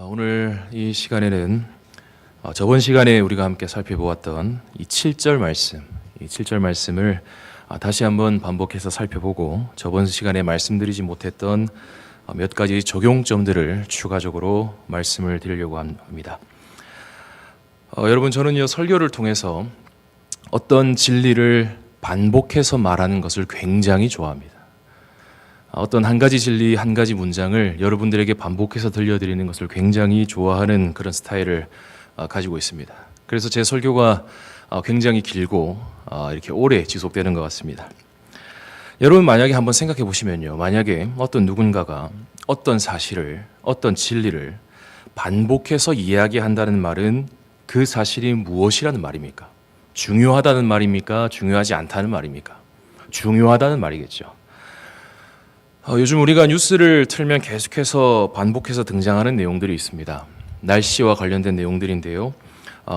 오늘 이 시간에는 저번 시간에 우리가 함께 살펴보았던 이 7절 말씀, 이 7절 말씀을 다시 한번 반복해서 살펴보고 저번 시간에 말씀드리지 못했던 몇 가지 적용점들을 추가적으로 말씀을 드리려고 합니다. 여러분, 저는요, 설교를 통해서 어떤 진리를 반복해서 말하는 것을 굉장히 좋아합니다. 어떤 한 가지 진리, 한 가지 문장을 여러분들에게 반복해서 들려드리는 것을 굉장히 좋아하는 그런 스타일을 가지고 있습니다. 그래서 제 설교가 굉장히 길고 이렇게 오래 지속되는 것 같습니다. 여러분, 만약에 한번 생각해 보시면요, 만약에 어떤 누군가가 어떤 사실을, 어떤 진리를 반복해서 이야기한다는 말은 그 사실이 무엇이라는 말입니까? 중요하다는 말입니까? 중요하지 않다는 말입니까? 중요하다는 말이겠죠. 요즘 우리가 뉴스를 틀면 계속해서 반복해서 등장하는 내용들이 있습니다. 날씨와 관련된 내용들인데요.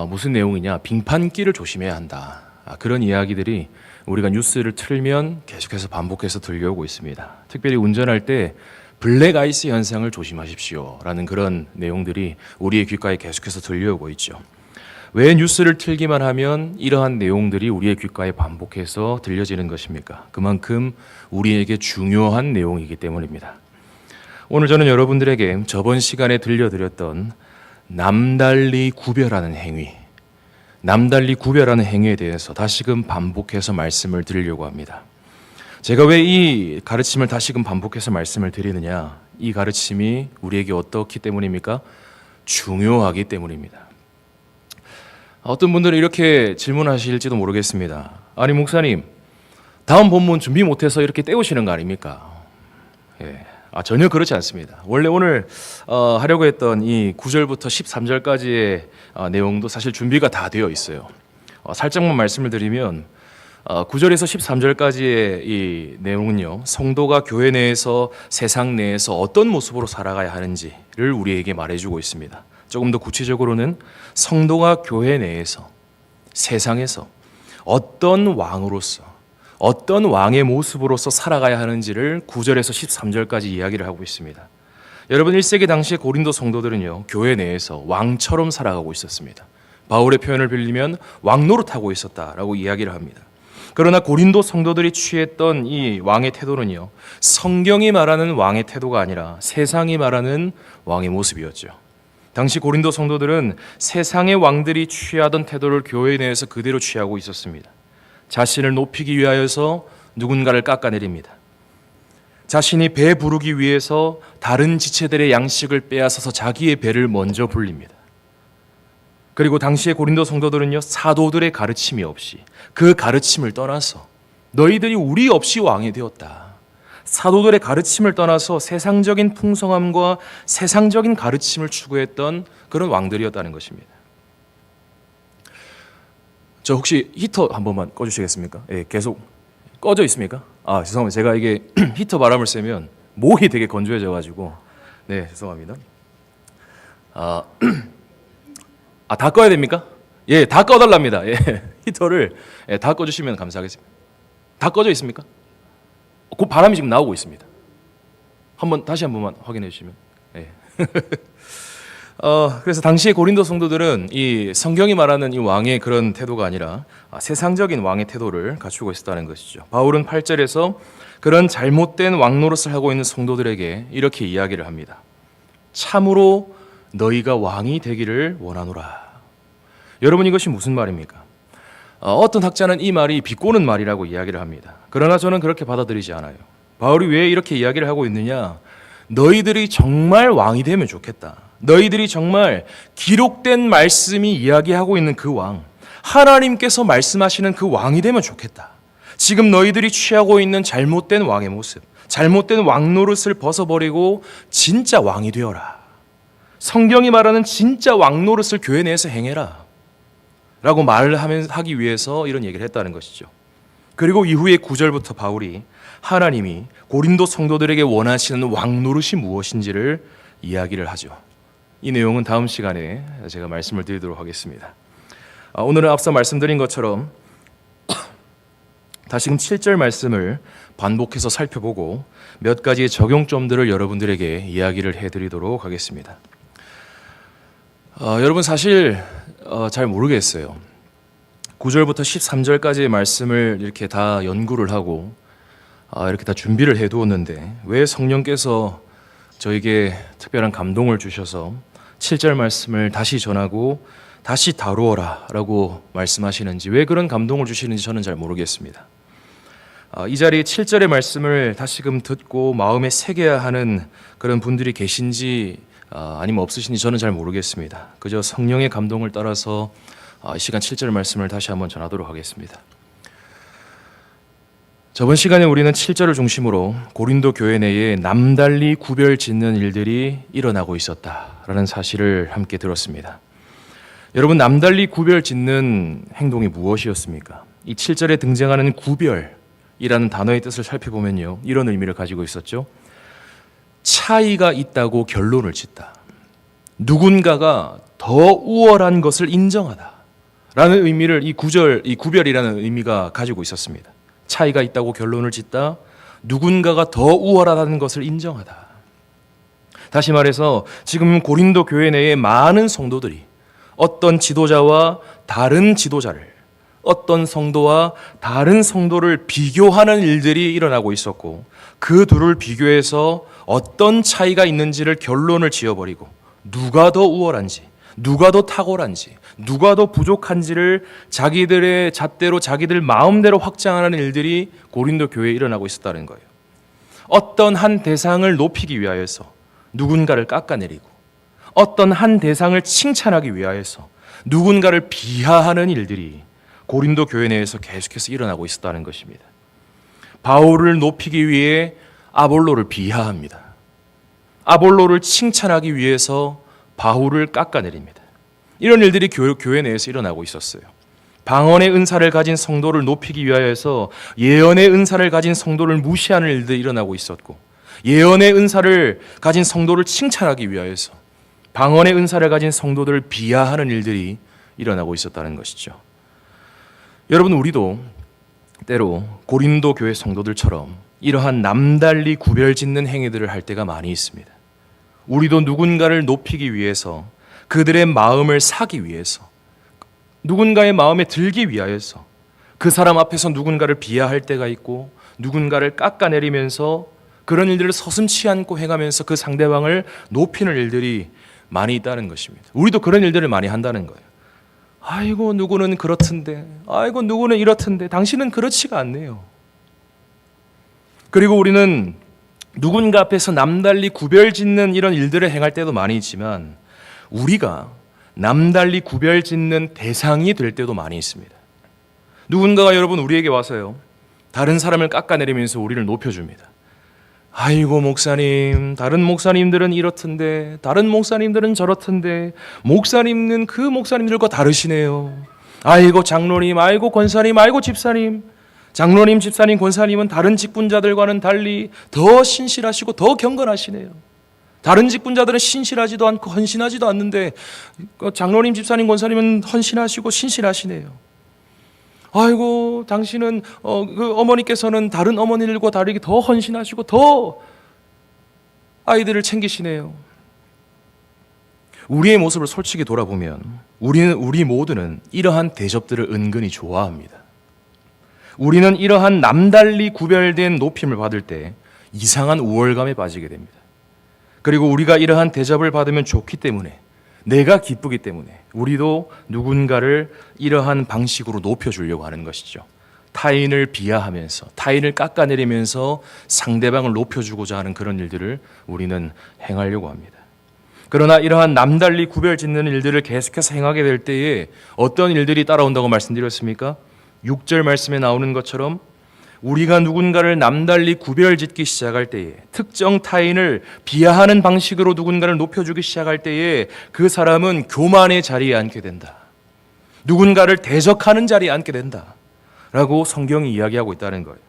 무슨 내용이냐? 빙판길을 조심해야 한다. 그런 이야기들이 우리가 뉴스를 틀면 계속해서 반복해서 들려오고 있습니다. 특별히 운전할 때 블랙 아이스 현상을 조심하십시오 라는 그런 내용들이 우리의 귓가에 계속해서 들려오고 있죠. 왜 뉴스를 틀기만 하면 이러한 내용들이 우리의 귓가에 반복해서 들려지는 것입니까? 그만큼 우리에게 중요한 내용이기 때문입니다. 오늘 저는 여러분들에게 저번 시간에 들려드렸던 남달리 구별하는 행위, 남달리 구별하는 행위에 대해서 다시금 반복해서 말씀을 드리려고 합니다. 제가 왜 이 가르침을 다시금 반복해서 말씀을 드리느냐? 이 가르침이 우리에게 어떻기 때문입니까? 중요하기 때문입니다. 어떤 분들은 이렇게 질문하실지도 모르겠습니다. 아니, 목사님, 다음 본문 준비 못해서 이렇게 때우시는 거 아닙니까? 예. 전혀 그렇지 않습니다. 원래 오늘 하려고 했던 이 9절부터 13절까지의 내용도 사실 준비가 다 되어 있어요. 살짝만 말씀을 드리면 9절에서 13절까지의 이 내용은요, 성도가 교회 내에서, 세상 내에서 어떤 모습으로 살아가야 하는지를 우리에게 말해주고 있습니다. 조금 더 구체적으로는 성도가 교회 내에서, 세상에서 어떤 왕으로서, 어떤 왕의 모습으로서 살아가야 하는지를 9절에서 13절까지 이야기를 하고 있습니다. 여러분, 1세기 당시의 고린도 성도들은요, 교회 내에서 왕처럼 살아가고 있었습니다. 바울의 표현을 빌리면 왕노릇하고 있었다라고 이야기를 합니다. 그러나 고린도 성도들이 취했던 이 왕의 태도는요, 성경이 말하는 왕의 태도가 아니라 세상이 말하는 왕의 모습이었죠. 당시 고린도 성도들은 세상의 왕들이 취하던 태도를 교회 내에서 그대로 취하고 있었습니다. 자신을 높이기 위하여서 누군가를 깎아내립니다. 자신이 배 부르기 위해서 다른 지체들의 양식을 빼앗아서 자기의 배를 먼저 불립니다. 그리고 당시의 고린도 성도들은요, 사도들의 가르침이 없이, 그 가르침을 떠나서 너희들이 우리 없이 왕이 되었다, 사도들의 가르침을 떠나서 세상적인 풍성함과 세상적인 가르침을 추구했던 그런 왕들이었다는 것입니다. 저 혹시 히터 한 번만 꺼주시겠습니까? 예, 계속 꺼져 있습니까? 죄송합니다. 제가 이게 히터 바람을 쐬면 목이 되게 건조해져가지고, 네, 죄송합니다. 다 꺼야 됩니까? 예, 다 꺼달랍니다. 예, 히터를 다 꺼주시면 감사하겠습니다. 다 꺼져 있습니까? 그 바람이 지금 나오고 있습니다. 다시 한 번만 확인해 주시면. 예. 그래서 당시의 고린도 성도들은 이 성경이 말하는 이 왕의 그런 태도가 아니라 세상적인 왕의 태도를 갖추고 있었다는 것이죠. 바울은 8절에서 그런 잘못된 왕노릇을 하고 있는 성도들에게 이렇게 이야기를 합니다. 참으로 너희가 왕이 되기를 원하노라. 여러분, 이것이 무슨 말입니까? 어떤 학자는 이 말이 비꼬는 말이라고 이야기를 합니다. 그러나 저는 그렇게 받아들이지 않아요. 바울이 왜 이렇게 이야기를 하고 있느냐? 너희들이 정말 왕이 되면 좋겠다. 너희들이 정말 기록된 말씀이 이야기하고 있는 그 왕, 하나님께서 말씀하시는 그 왕이 되면 좋겠다. 지금 너희들이 취하고 있는 잘못된 왕의 모습, 잘못된 왕 노릇을 벗어버리고 진짜 왕이 되어라. 성경이 말하는 진짜 왕 노릇을 교회 내에서 행해라 라고 말을 하기 위해서 이런 얘기를 했다는 것이죠. 그리고 이후에 9절부터 바울이 하나님이 고린도 성도들에게 원하시는 왕 노릇이 무엇인지를 이야기를 하죠. 이 내용은 다음 시간에 제가 말씀을 드리도록 하겠습니다. 오늘은 앞서 말씀드린 것처럼 다시금 7절 말씀을 반복해서 살펴보고 몇 가지의 적용점들을 여러분들에게 이야기를 해드리도록 하겠습니다. 여러분 사실 잘 모르겠어요. 9절부터 13절까지의 말씀을 이렇게 다 연구를 하고 이렇게 다 준비를 해두었는데 왜 성령께서 저에게 특별한 감동을 주셔서 7절 말씀을 다시 전하고 다시 다루어라 라고 말씀하시는지, 왜 그런 감동을 주시는지 저는 잘 모르겠습니다. 이 자리에 7절의 말씀을 다시금 듣고 마음에 새겨야 하는 그런 분들이 계신지 아니면 없으신지 저는 잘 모르겠습니다. 그저 성령의 감동을 따라서 이 시간 7절 말씀을 다시 한번 전하도록 하겠습니다. 저번 시간에 우리는 7절을 중심으로 고린도 교회 내에 남달리 구별 짓는 일들이 일어나고 있었다라는 사실을 함께 들었습니다. 여러분, 남달리 구별 짓는 행동이 무엇이었습니까? 이 7절에 등장하는 구별이라는 단어의 뜻을 살펴보면요, 이런 의미를 가지고 있었죠. 차이가 있다고 결론을 짓다. 누군가가 더 우월한 것을 인정하다 라는 의미를 이 구별이라는 의미가 가지고 있었습니다. 차이가 있다고 결론을 짓다, 누군가가 더 우월하다는 것을 인정하다. 다시 말해서 지금 고린도 교회 내에 많은 성도들이 어떤 지도자와 다른 지도자를, 어떤 성도와 다른 성도를 비교하는 일들이 일어나고 있었고, 그 둘을 비교해서 어떤 차이가 있는지를 결론을 지어버리고 누가 더 우월한지, 누가 더 탁월한지, 누가 더 부족한지를 자기들의 잣대로 자기들 마음대로 확장하는 일들이 고린도 교회에 일어나고 있었다는 거예요. 어떤 한 대상을 높이기 위하여서 누군가를 깎아내리고, 어떤 한 대상을 칭찬하기 위하여서 누군가를 비하하는 일들이 고린도 교회 내에서 계속해서 일어나고 있었다는 것입니다. 바울을 높이기 위해 아볼로를 비하합니다. 아볼로를 칭찬하기 위해서 바울을 깎아내립니다. 이런 일들이 교회 내에서 일어나고 있었어요. 방언의 은사를 가진 성도를 높이기 위하여서 예언의 은사를 가진 성도를 무시하는 일들이 일어나고 있었고, 예언의 은사를 가진 성도를 칭찬하기 위하여서 방언의 은사를 가진 성도들을 비하하는 일들이 일어나고 있었다는 것이죠. 여러분, 우리도 때로 고린도 교회 성도들처럼 이러한 남달리 구별짓는 행위들을 할 때가 많이 있습니다. 우리도 누군가를 높이기 위해서, 그들의 마음을 사기 위해서, 누군가의 마음에 들기 위하여서 그 사람 앞에서 누군가를 비하할 때가 있고, 누군가를 깎아내리면서 그런 일들을 서슴지 않고 행하면서 그 상대방을 높이는 일들이 많이 있다는 것입니다. 우리도 그런 일들을 많이 한다는 거예요. 아이고, 누구는 그렇던데, 아이고, 누구는 이렇던데, 당신은 그렇지가 않네요. 그리고 우리는 누군가 앞에서 남달리 구별짓는 이런 일들을 행할 때도 많이 있지만, 우리가 남달리 구별짓는 대상이 될 때도 많이 있습니다. 누군가가 여러분 우리에게 와서요, 다른 사람을 깎아내리면서 우리를 높여줍니다. 아이고, 목사님, 다른 목사님들은 이렇던데, 다른 목사님들은 저렇던데, 목사님은 그 목사님들과 다르시네요. 아이고, 장로님, 아이고, 권사님, 아이고, 집사님, 장로님, 집사님, 권사님은 다른 직분자들과는 달리 더 신실하시고 더 경건하시네요. 다른 직분자들은 신실하지도 않고 헌신하지도 않는데 장로님, 집사님, 권사님은 헌신하시고 신실하시네요. 아이고, 당신은 그 어머니께서는 다른 어머니들과 다르게 더 헌신하시고 더 아이들을 챙기시네요. 우리의 모습을 솔직히 돌아보면 우리 모두는 이러한 대접들을 은근히 좋아합니다. 우리는 이러한 남달리 구별된 높임을 받을 때 이상한 우월감에 빠지게 됩니다. 그리고 우리가 이러한 대접을 받으면 좋기 때문에, 내가 기쁘기 때문에 우리도 누군가를 이러한 방식으로 높여주려고 하는 것이죠. 타인을 비하하면서, 타인을 깎아내리면서 상대방을 높여주고자 하는 그런 일들을 우리는 행하려고 합니다. 그러나 이러한 남달리 구별짓는 일들을 계속해서 행하게 될 때에 어떤 일들이 따라온다고 말씀드렸습니까? 6절 말씀에 나오는 것처럼 우리가 누군가를 남달리 구별짓기 시작할 때에, 특정 타인을 비하하는 방식으로 누군가를 높여주기 시작할 때에 그 사람은 교만의 자리에 앉게 된다. 누군가를 대적하는 자리에 앉게 된다 라고 성경이 이야기하고 있다는 거예요.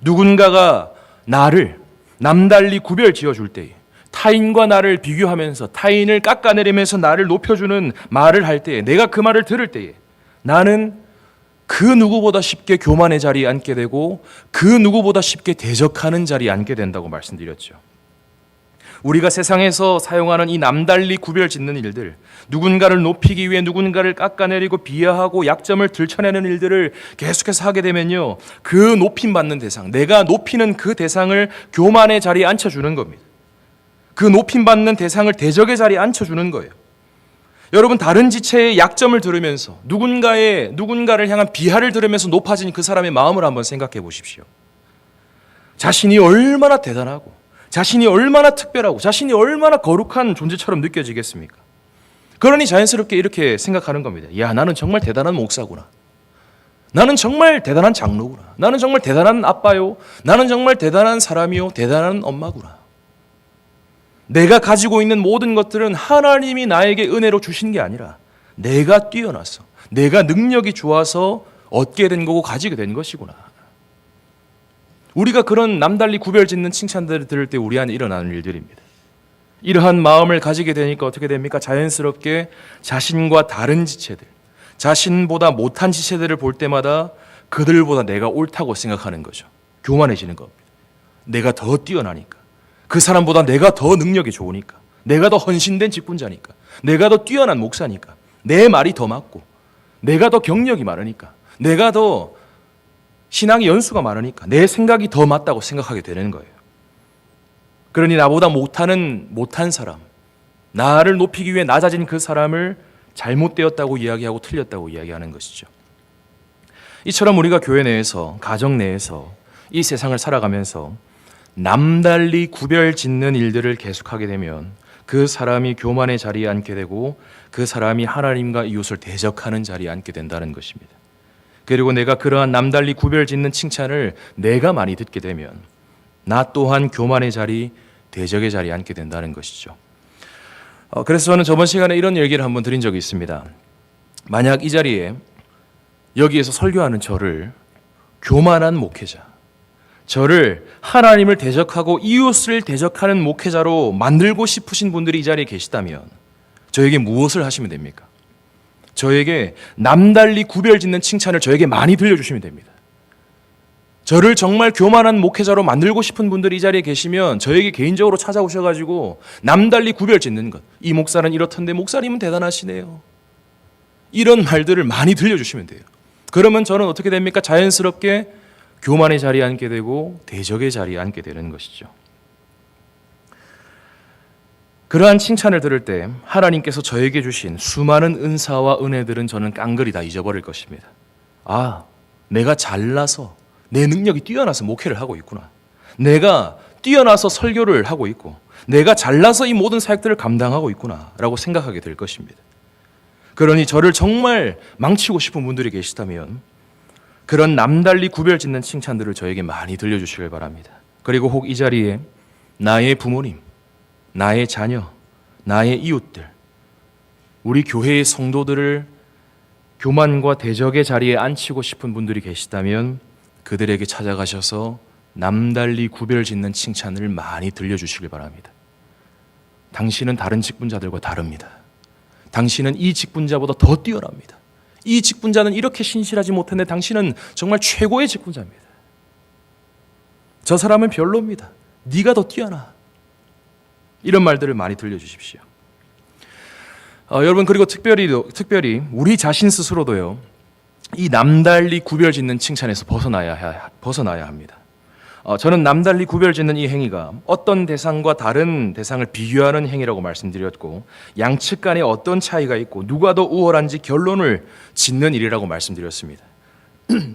누군가가 나를 남달리 구별 지어줄 때에, 타인과 나를 비교하면서 타인을 깎아내리면서 나를 높여주는 말을 할 때에, 내가 그 말을 들을 때에 나는 그 누구보다 쉽게 교만의 자리에 앉게 되고 그 누구보다 쉽게 대적하는 자리에 앉게 된다고 말씀드렸죠. 우리가 세상에서 사용하는 이 남달리 구별 짓는 일들, 누군가를 높이기 위해 누군가를 깎아내리고 비하하고 약점을 들춰내는 일들을 계속해서 하게 되면요, 그 높임받는 대상, 내가 높이는 그 대상을 교만의 자리에 앉혀주는 겁니다. 그 높임받는 대상을 대적의 자리에 앉혀주는 거예요. 여러분, 다른 지체의 약점을 들으면서 누군가를 향한 비하를 들으면서 높아진 그 사람의 마음을 한번 생각해 보십시오. 자신이 얼마나 대단하고 자신이 얼마나 특별하고 자신이 얼마나 거룩한 존재처럼 느껴지겠습니까? 그러니 자연스럽게 이렇게 생각하는 겁니다. 야, 나는 정말 대단한 목사구나. 나는 정말 대단한 장로구나. 나는 정말 대단한 아빠요. 나는 정말 대단한 사람이요. 대단한 엄마구나. 내가 가지고 있는 모든 것들은 하나님이 나에게 은혜로 주신 게 아니라 내가 뛰어나서, 내가 능력이 좋아서 얻게 된 거고 가지게 된 것이구나. 우리가 그런 남달리 구별짓는 칭찬들을 들을 때 우리 안에 일어나는 일들입니다. 이러한 마음을 가지게 되니까 어떻게 됩니까? 자연스럽게 자신과 다른 지체들, 자신보다 못한 지체들을 볼 때마다 그들보다 내가 옳다고 생각하는 거죠. 교만해지는 겁니다. 내가 더 뛰어나니까, 그 사람보다 내가 더 능력이 좋으니까, 내가 더 헌신된 직분자니까, 내가 더 뛰어난 목사니까, 내 말이 더 맞고, 내가 더 경력이 많으니까, 내가 더 신앙의 연수가 많으니까 내 생각이 더 맞다고 생각하게 되는 거예요. 그러니 나보다 못한 사람, 나를 높이기 위해 낮아진 그 사람을 잘못되었다고 이야기하고 틀렸다고 이야기하는 것이죠. 이처럼 우리가 교회 내에서, 가정 내에서 이 세상을 살아가면서 남달리 구별 짓는 일들을 계속하게 되면 그 사람이 교만의 자리에 앉게 되고 그 사람이 하나님과 이웃을 대적하는 자리에 앉게 된다는 것입니다. 그리고 내가 그러한 남달리 구별 짓는 칭찬을 내가 많이 듣게 되면 나 또한 교만의 자리, 대적의 자리에 앉게 된다는 것이죠. 그래서 저는 저번 시간에 이런 얘기를 한번 드린 적이 있습니다. 만약 이 자리에 여기에서 설교하는 저를 교만한 목회자, 저를 하나님을 대적하고 이웃을 대적하는 목회자로 만들고 싶으신 분들이 이 자리에 계시다면 저에게 무엇을 하시면 됩니까? 저에게 남달리 구별짓는 칭찬을 저에게 많이 들려주시면 됩니다. 저를 정말 교만한 목회자로 만들고 싶은 분들이 이 자리에 계시면 저에게 개인적으로 찾아오셔가지고 남달리 구별짓는 것, 이 목사는 이렇던데 목사님은 대단하시네요, 이런 말들을 많이 들려주시면 돼요. 그러면 저는 어떻게 됩니까? 자연스럽게 교만의 자리에 앉게 되고 대적의 자리에 앉게 되는 것이죠. 그러한 칭찬을 들을 때 하나님께서 저에게 주신 수많은 은사와 은혜들은 저는 깡그리 다 잊어버릴 것입니다. 아, 내가 잘나서, 내 능력이 뛰어나서 목회를 하고 있구나. 내가 뛰어나서 설교를 하고 있고 내가 잘나서 이 모든 사역들을 감당하고 있구나 라고 생각하게 될 것입니다. 그러니 저를 정말 망치고 싶은 분들이 계시다면 그런 남달리 구별짓는 칭찬들을 저에게 많이 들려주시길 바랍니다. 그리고 혹 이 자리에 나의 부모님, 나의 자녀, 나의 이웃들, 우리 교회의 성도들을 교만과 대적의 자리에 앉히고 싶은 분들이 계시다면 그들에게 찾아가셔서 남달리 구별짓는 칭찬을 많이 들려주시길 바랍니다. 당신은 다른 직분자들과 다릅니다. 당신은 이 직분자보다 더 뛰어납니다. 이 직분자는 이렇게 신실하지 못했는데 당신은 정말 최고의 직분자입니다. 저 사람은 별로입니다. 네가 더 뛰어나. 이런 말들을 많이 들려주십시오. 여러분, 그리고 특별히 우리 자신 스스로도요, 이 남달리 구별짓는 칭찬에서 벗어나야 합니다. 저는 남달리 구별짓는 이 행위가 어떤 대상과 다른 대상을 비교하는 행위라고 말씀드렸고 양측 간에 어떤 차이가 있고 누가 더 우월한지 결론을 짓는 일이라고 말씀드렸습니다.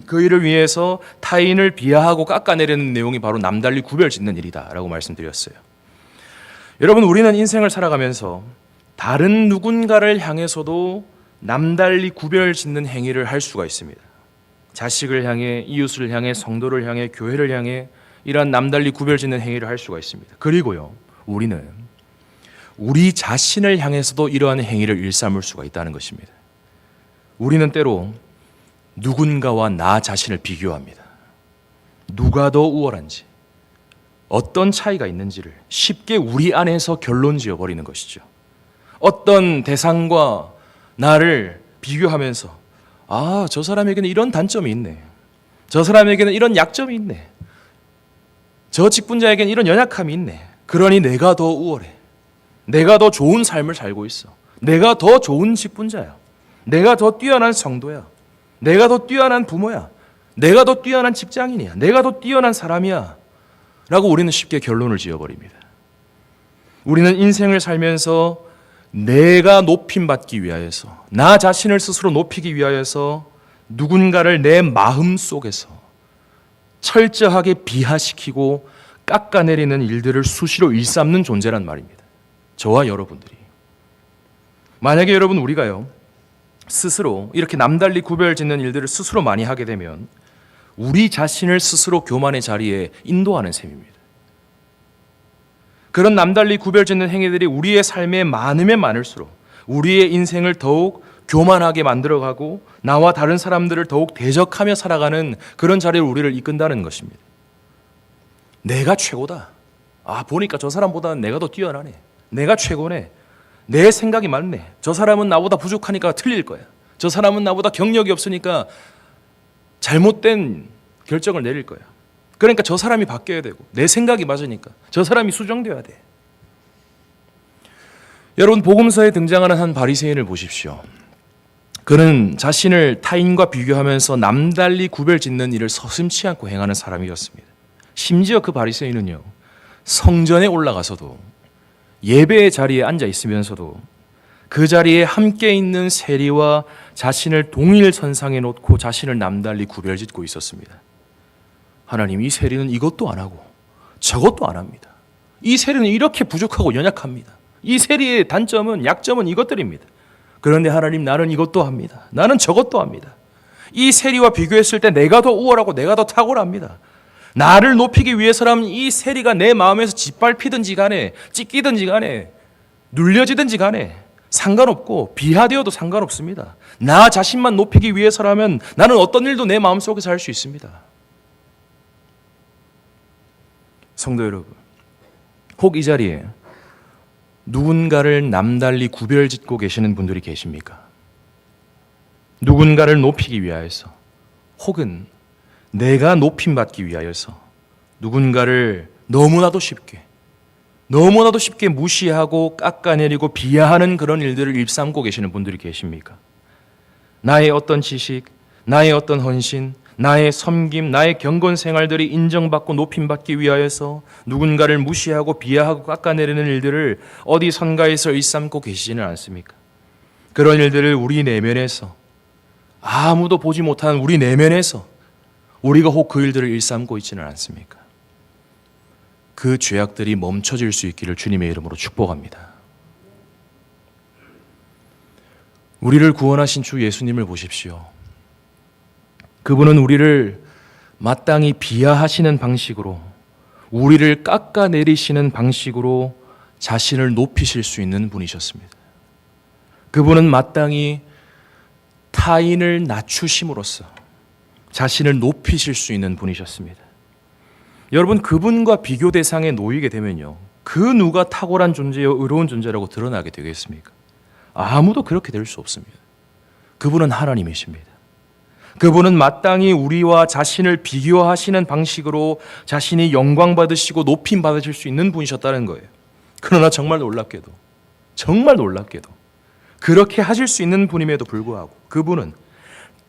그 일을 위해서 타인을 비하하고 깎아내리는 내용이 바로 남달리 구별짓는 일이다라고 말씀드렸어요. 여러분, 우리는 인생을 살아가면서 다른 누군가를 향해서도 남달리 구별짓는 행위를 할 수가 있습니다. 자식을 향해, 이웃을 향해, 성도를 향해, 교회를 향해 이러한 남달리 구별짓는 행위를 할 수가 있습니다. 그리고요, 우리는 우리 자신을 향해서도 이러한 행위를 일삼을 수가 있다는 것입니다. 우리는 때로 누군가와 나 자신을 비교합니다. 누가 더 우월한지, 어떤 차이가 있는지를 쉽게 우리 안에서 결론 지어버리는 것이죠. 어떤 대상과 나를 비교하면서 아, 저 사람에게는 이런 단점이 있네. 저 사람에게는 이런 약점이 있네. 저 직분자에게는 이런 연약함이 있네. 그러니 내가 더 우월해. 내가 더 좋은 삶을 살고 있어. 내가 더 좋은 직분자야. 내가 더 뛰어난 성도야. 내가 더 뛰어난 부모야. 내가 더 뛰어난 직장인이야. 내가 더 뛰어난 사람이야. 라고 우리는 쉽게 결론을 지어버립니다. 우리는 인생을 살면서 내가 높임받기 위하여서, 나 자신을 스스로 높이기 위하여서 누군가를 내 마음 속에서 철저하게 비하시키고 깎아내리는 일들을 수시로 일삼는 존재란 말입니다. 저와 여러분들이. 만약에 여러분 우리가요, 스스로 이렇게 남달리 구별짓는 일들을 스스로 많이 하게 되면 우리 자신을 스스로 교만의 자리에 인도하는 셈입니다. 그런 남달리 구별짓는 행위들이 우리의 삶에 많으면 많을수록 우리의 인생을 더욱 교만하게 만들어가고 나와 다른 사람들을 더욱 대적하며 살아가는 그런 자리를 우리를 이끈다는 것입니다. 내가 최고다. 보니까 저 사람보다는 내가 더 뛰어나네. 내가 최고네. 내 생각이 맞네. 저 사람은 나보다 부족하니까 틀릴 거야. 저 사람은 나보다 경력이 없으니까 잘못된 결정을 내릴 거야. 그러니까 저 사람이 바뀌어야 되고 내 생각이 맞으니까 저 사람이 수정돼야 돼. 여러분, 복음서에 등장하는 한 바리새인을 보십시오. 그는 자신을 타인과 비교하면서 남달리 구별짓는 일을 서슴지 않고 행하는 사람이었습니다. 심지어 그 바리새인은요, 성전에 올라가서도 예배의 자리에 앉아 있으면서도 그 자리에 함께 있는 세리와 자신을 동일 선상에 놓고 자신을 남달리 구별짓고 있었습니다. 하나님, 이 세리는 이것도 안 하고 저것도 안 합니다. 이 세리는 이렇게 부족하고 연약합니다. 이 세리의 단점은, 약점은 이것들입니다. 그런데 하나님, 나는 이것도 합니다. 나는 저것도 합니다. 이 세리와 비교했을 때 내가 더 우월하고 내가 더 탁월합니다. 나를 높이기 위해서라면 이 세리가 내 마음에서 짓밟히든지 간에 찢기든지 간에 눌려지든지 간에 상관없고 비하되어도 상관없습니다. 나 자신만 높이기 위해서라면 나는 어떤 일도 내 마음속에서 할 수 있습니다. 성도 여러분, 혹 이 자리에 누군가를 남달리 구별짓고 계시는 분들이 계십니까? 누군가를 높이기 위하여서, 혹은 내가 높임받기 위하여서 누군가를 너무나도 쉽게 무시하고 깎아내리고 비하하는 그런 일들을 일삼고 계시는 분들이 계십니까? 나의 어떤 지식, 나의 어떤 헌신, 나의 섬김, 나의 경건 생활들이 인정받고 높임받기 위하여서 누군가를 무시하고 비하하고 깎아내리는 일들을 어디 선가에서 일삼고 계시지는 않습니까? 그런 일들을 우리 내면에서, 아무도 보지 못하는 우리 내면에서 우리가 혹 그 일들을 일삼고 있지는 않습니까? 그 죄악들이 멈춰질 수 있기를 주님의 이름으로 축복합니다. 우리를 구원하신 주 예수님을 보십시오. 그분은 우리를 마땅히 비하하시는 방식으로, 우리를 깎아내리시는 방식으로 자신을 높이실 수 있는 분이셨습니다. 그분은 마땅히 타인을 낮추심으로써 자신을 높이실 수 있는 분이셨습니다. 여러분, 그분과 비교 대상에 놓이게 되면요, 그 누가 탁월한 존재요 의로운 존재라고 드러나게 되겠습니까? 아무도 그렇게 될 수 없습니다. 그분은 하나님이십니다. 그분은 마땅히 우리와 자신을 비교하시는 방식으로 자신이 영광 받으시고 높임 받으실 수 있는 분이셨다는 거예요. 그러나 정말 놀랍게도 그렇게 하실 수 있는 분임에도 불구하고 그분은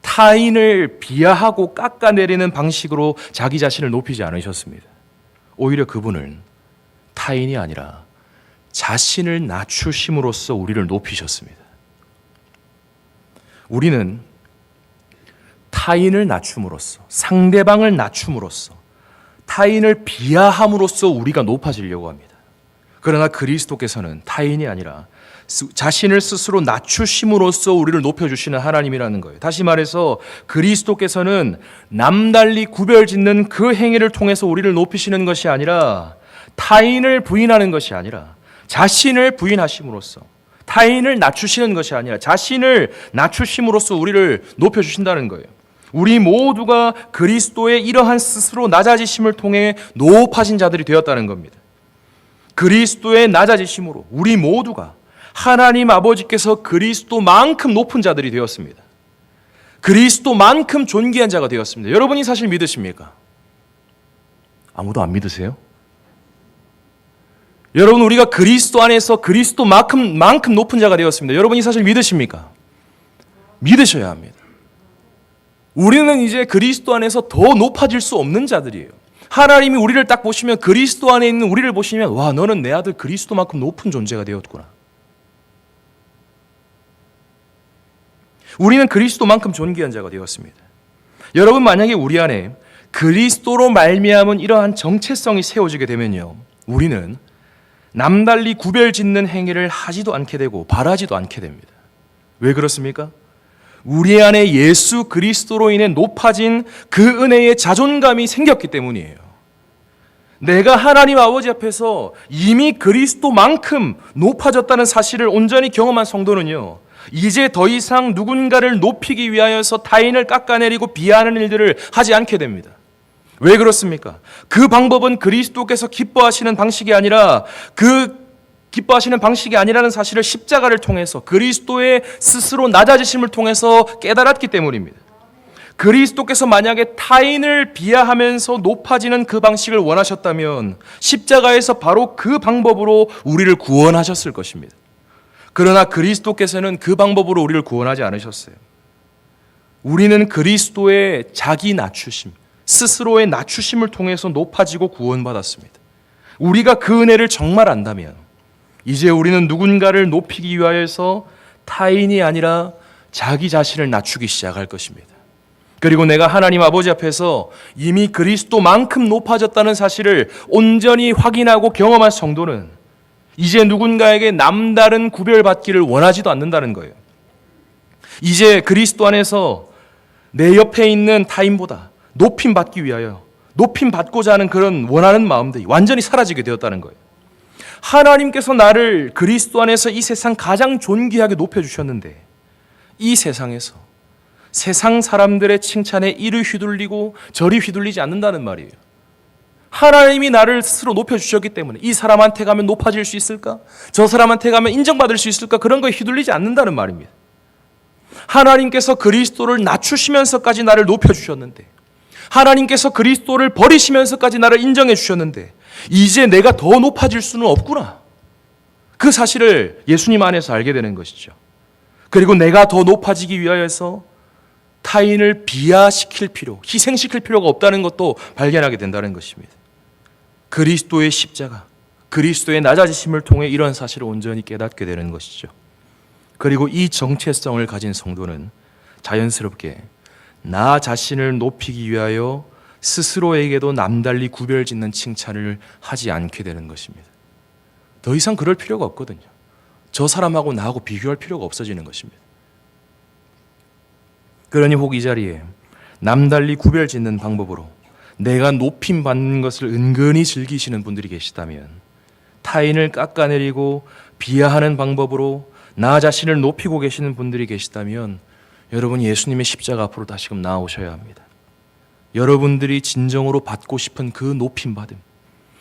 타인을 비하하고 깎아내리는 방식으로 자기 자신을 높이지 않으셨습니다. 오히려 그분은 타인이 아니라 자신을 낮추심으로써 우리를 높이셨습니다. 우리는 타인을 낮춤으로써, 상대방을 낮춤으로써, 타인을 비하함으로써 우리가 높아지려고 합니다. 그러나 그리스도께서는 타인이 아니라 자신을 스스로 낮추심으로써 우리를 높여주시는 하나님이라는 거예요. 다시 말해서 그리스도께서는 남달리 구별짓는 그 행위를 통해서 우리를 높이시는 것이 아니라, 타인을 부인하는 것이 아니라 자신을 부인하심으로써, 타인을 낮추시는 것이 아니라 자신을 낮추심으로써 우리를 높여주신다는 거예요. 우리 모두가 그리스도의 이러한 스스로 낮아지심을 통해 높아진 자들이 되었다는 겁니다. 그리스도의 낮아지심으로 우리 모두가 하나님 아버지께서 그리스도만큼 높은 자들이 되었습니다. 그리스도만큼 존귀한 자가 되었습니다. 여러분이 사실 믿으십니까? 아무도 안 믿으세요? 여러분, 우리가 그리스도 안에서 그리스도만큼 높은 자가 되었습니다. 여러분, 이 사실 믿으십니까? 믿으셔야 합니다. 우리는 이제 그리스도 안에서 더 높아질 수 없는 자들이에요. 하나님이 우리를 딱 보시면, 그리스도 안에 있는 우리를 보시면, 와, 너는 내 아들 그리스도만큼 높은 존재가 되었구나. 우리는 그리스도만큼 존귀한 자가 되었습니다. 여러분, 만약에 우리 안에 그리스도로 말미암은 이러한 정체성이 세워지게 되면요, 우리는 남달리 구별짓는 행위를 하지도 않게 되고 바라지도 않게 됩니다. 왜 그렇습니까? 우리 안에 예수 그리스도로 인해 높아진 그 은혜의 자존감이 생겼기 때문이에요. 내가 하나님 아버지 앞에서 이미 그리스도만큼 높아졌다는 사실을 온전히 경험한 성도는요, 이제 더 이상 누군가를 높이기 위하여서 타인을 깎아내리고 비하하는 일들을 하지 않게 됩니다. 왜 그렇습니까? 그 방법은 그리스도께서 기뻐하시는 방식이 아니라, 기뻐하시는 방식이 아니라는 사실을 십자가를 통해서, 그리스도의 스스로 낮아지심을 통해서 깨달았기 때문입니다. 그리스도께서 만약에 타인을 비하하면서 높아지는 그 방식을 원하셨다면 십자가에서 바로 그 방법으로 우리를 구원하셨을 것입니다. 그러나 그리스도께서는 그 방법으로 우리를 구원하지 않으셨어요. 우리는 그리스도의 자기 낮추심, 스스로의 낮추심을 통해서 높아지고 구원받았습니다. 우리가 그 은혜를 정말 안다면 이제 우리는 누군가를 높이기 위하여서 타인이 아니라 자기 자신을 낮추기 시작할 것입니다. 그리고 내가 하나님 아버지 앞에서 이미 그리스도만큼 높아졌다는 사실을 온전히 확인하고 경험한 성도는 이제 누군가에게 남다른 구별받기를 원하지도 않는다는 거예요. 이제 그리스도 안에서 내 옆에 있는 타인보다 높임받기 위하여, 높임받고자 하는 그런 원하는 마음들이 완전히 사라지게 되었다는 거예요. 하나님께서 나를 그리스도 안에서 이 세상 가장 존귀하게 높여주셨는데, 이 세상에서 세상 사람들의 칭찬에 이를 휘둘리고 저리 휘둘리지 않는다는 말이에요. 하나님이 나를 스스로 높여주셨기 때문에 이 사람한테 가면 높아질 수 있을까? 저 사람한테 가면 인정받을 수 있을까? 그런 거에 휘둘리지 않는다는 말입니다. 하나님께서 그리스도를 낮추시면서까지 나를 높여주셨는데, 하나님께서 그리스도를 버리시면서까지 나를 인정해 주셨는데, 이제 내가 더 높아질 수는 없구나. 그 사실을 예수님 안에서 알게 되는 것이죠. 그리고 내가 더 높아지기 위하여서 타인을 비하시킬 필요, 희생시킬 필요가 없다는 것도 발견하게 된다는 것입니다. 그리스도의 십자가, 그리스도의 낮아지심을 통해 이런 사실을 온전히 깨닫게 되는 것이죠. 그리고 이 정체성을 가진 성도는 자연스럽게 나 자신을 높이기 위하여 스스로에게도 남달리 구별짓는 칭찬을 하지 않게 되는 것입니다. 더 이상 그럴 필요가 없거든요. 저 사람하고 나하고 비교할 필요가 없어지는 것입니다. 그러니 혹 이 자리에 남달리 구별짓는 방법으로 내가 높임받는 것을 은근히 즐기시는 분들이 계시다면, 타인을 깎아내리고 비하하는 방법으로 나 자신을 높이고 계시는 분들이 계시다면, 여러분 예수님의 십자가 앞으로 다시금 나아오셔야 합니다. 여러분들이 진정으로 받고 싶은 그 높임받음,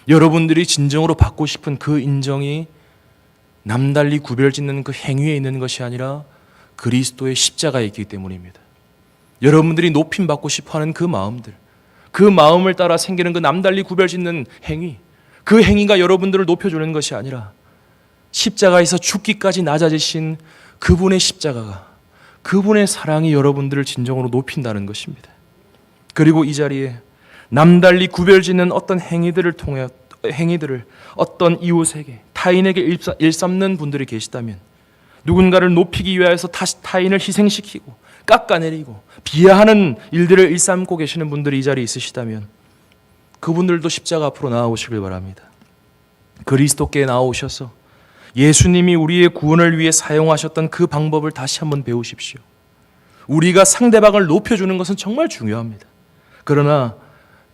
여러분들이 진정으로 받고 싶은 그 인정이 남달리 구별짓는 그 행위에 있는 것이 아니라 그리스도의 십자가에 있기 때문입니다. 여러분들이 높임받고 싶어하는 그 마음들, 그 마음을 따라 생기는 그 남달리 구별짓는 행위, 그 행위가 여러분들을 높여주는 것이 아니라 십자가에서 죽기까지 낮아지신 그분의 십자가가, 그분의 사랑이 여러분들을 진정으로 높인다는 것입니다. 그리고 이 자리에 남달리 구별짓는 어떤 행위들을 어떤 이웃에게, 타인에게 일삼는 분들이 계시다면, 누군가를 높이기 위해서 타인을 희생시키고 깎아내리고 비하하는 일들을 일삼고 계시는 분들이 이 자리에 있으시다면, 그분들도 십자가 앞으로 나아오시길 바랍니다. 그리스도께 나아오셔서 예수님이 우리의 구원을 위해 사용하셨던 그 방법을 다시 한번 배우십시오. 우리가 상대방을 높여주는 것은 정말 중요합니다. 그러나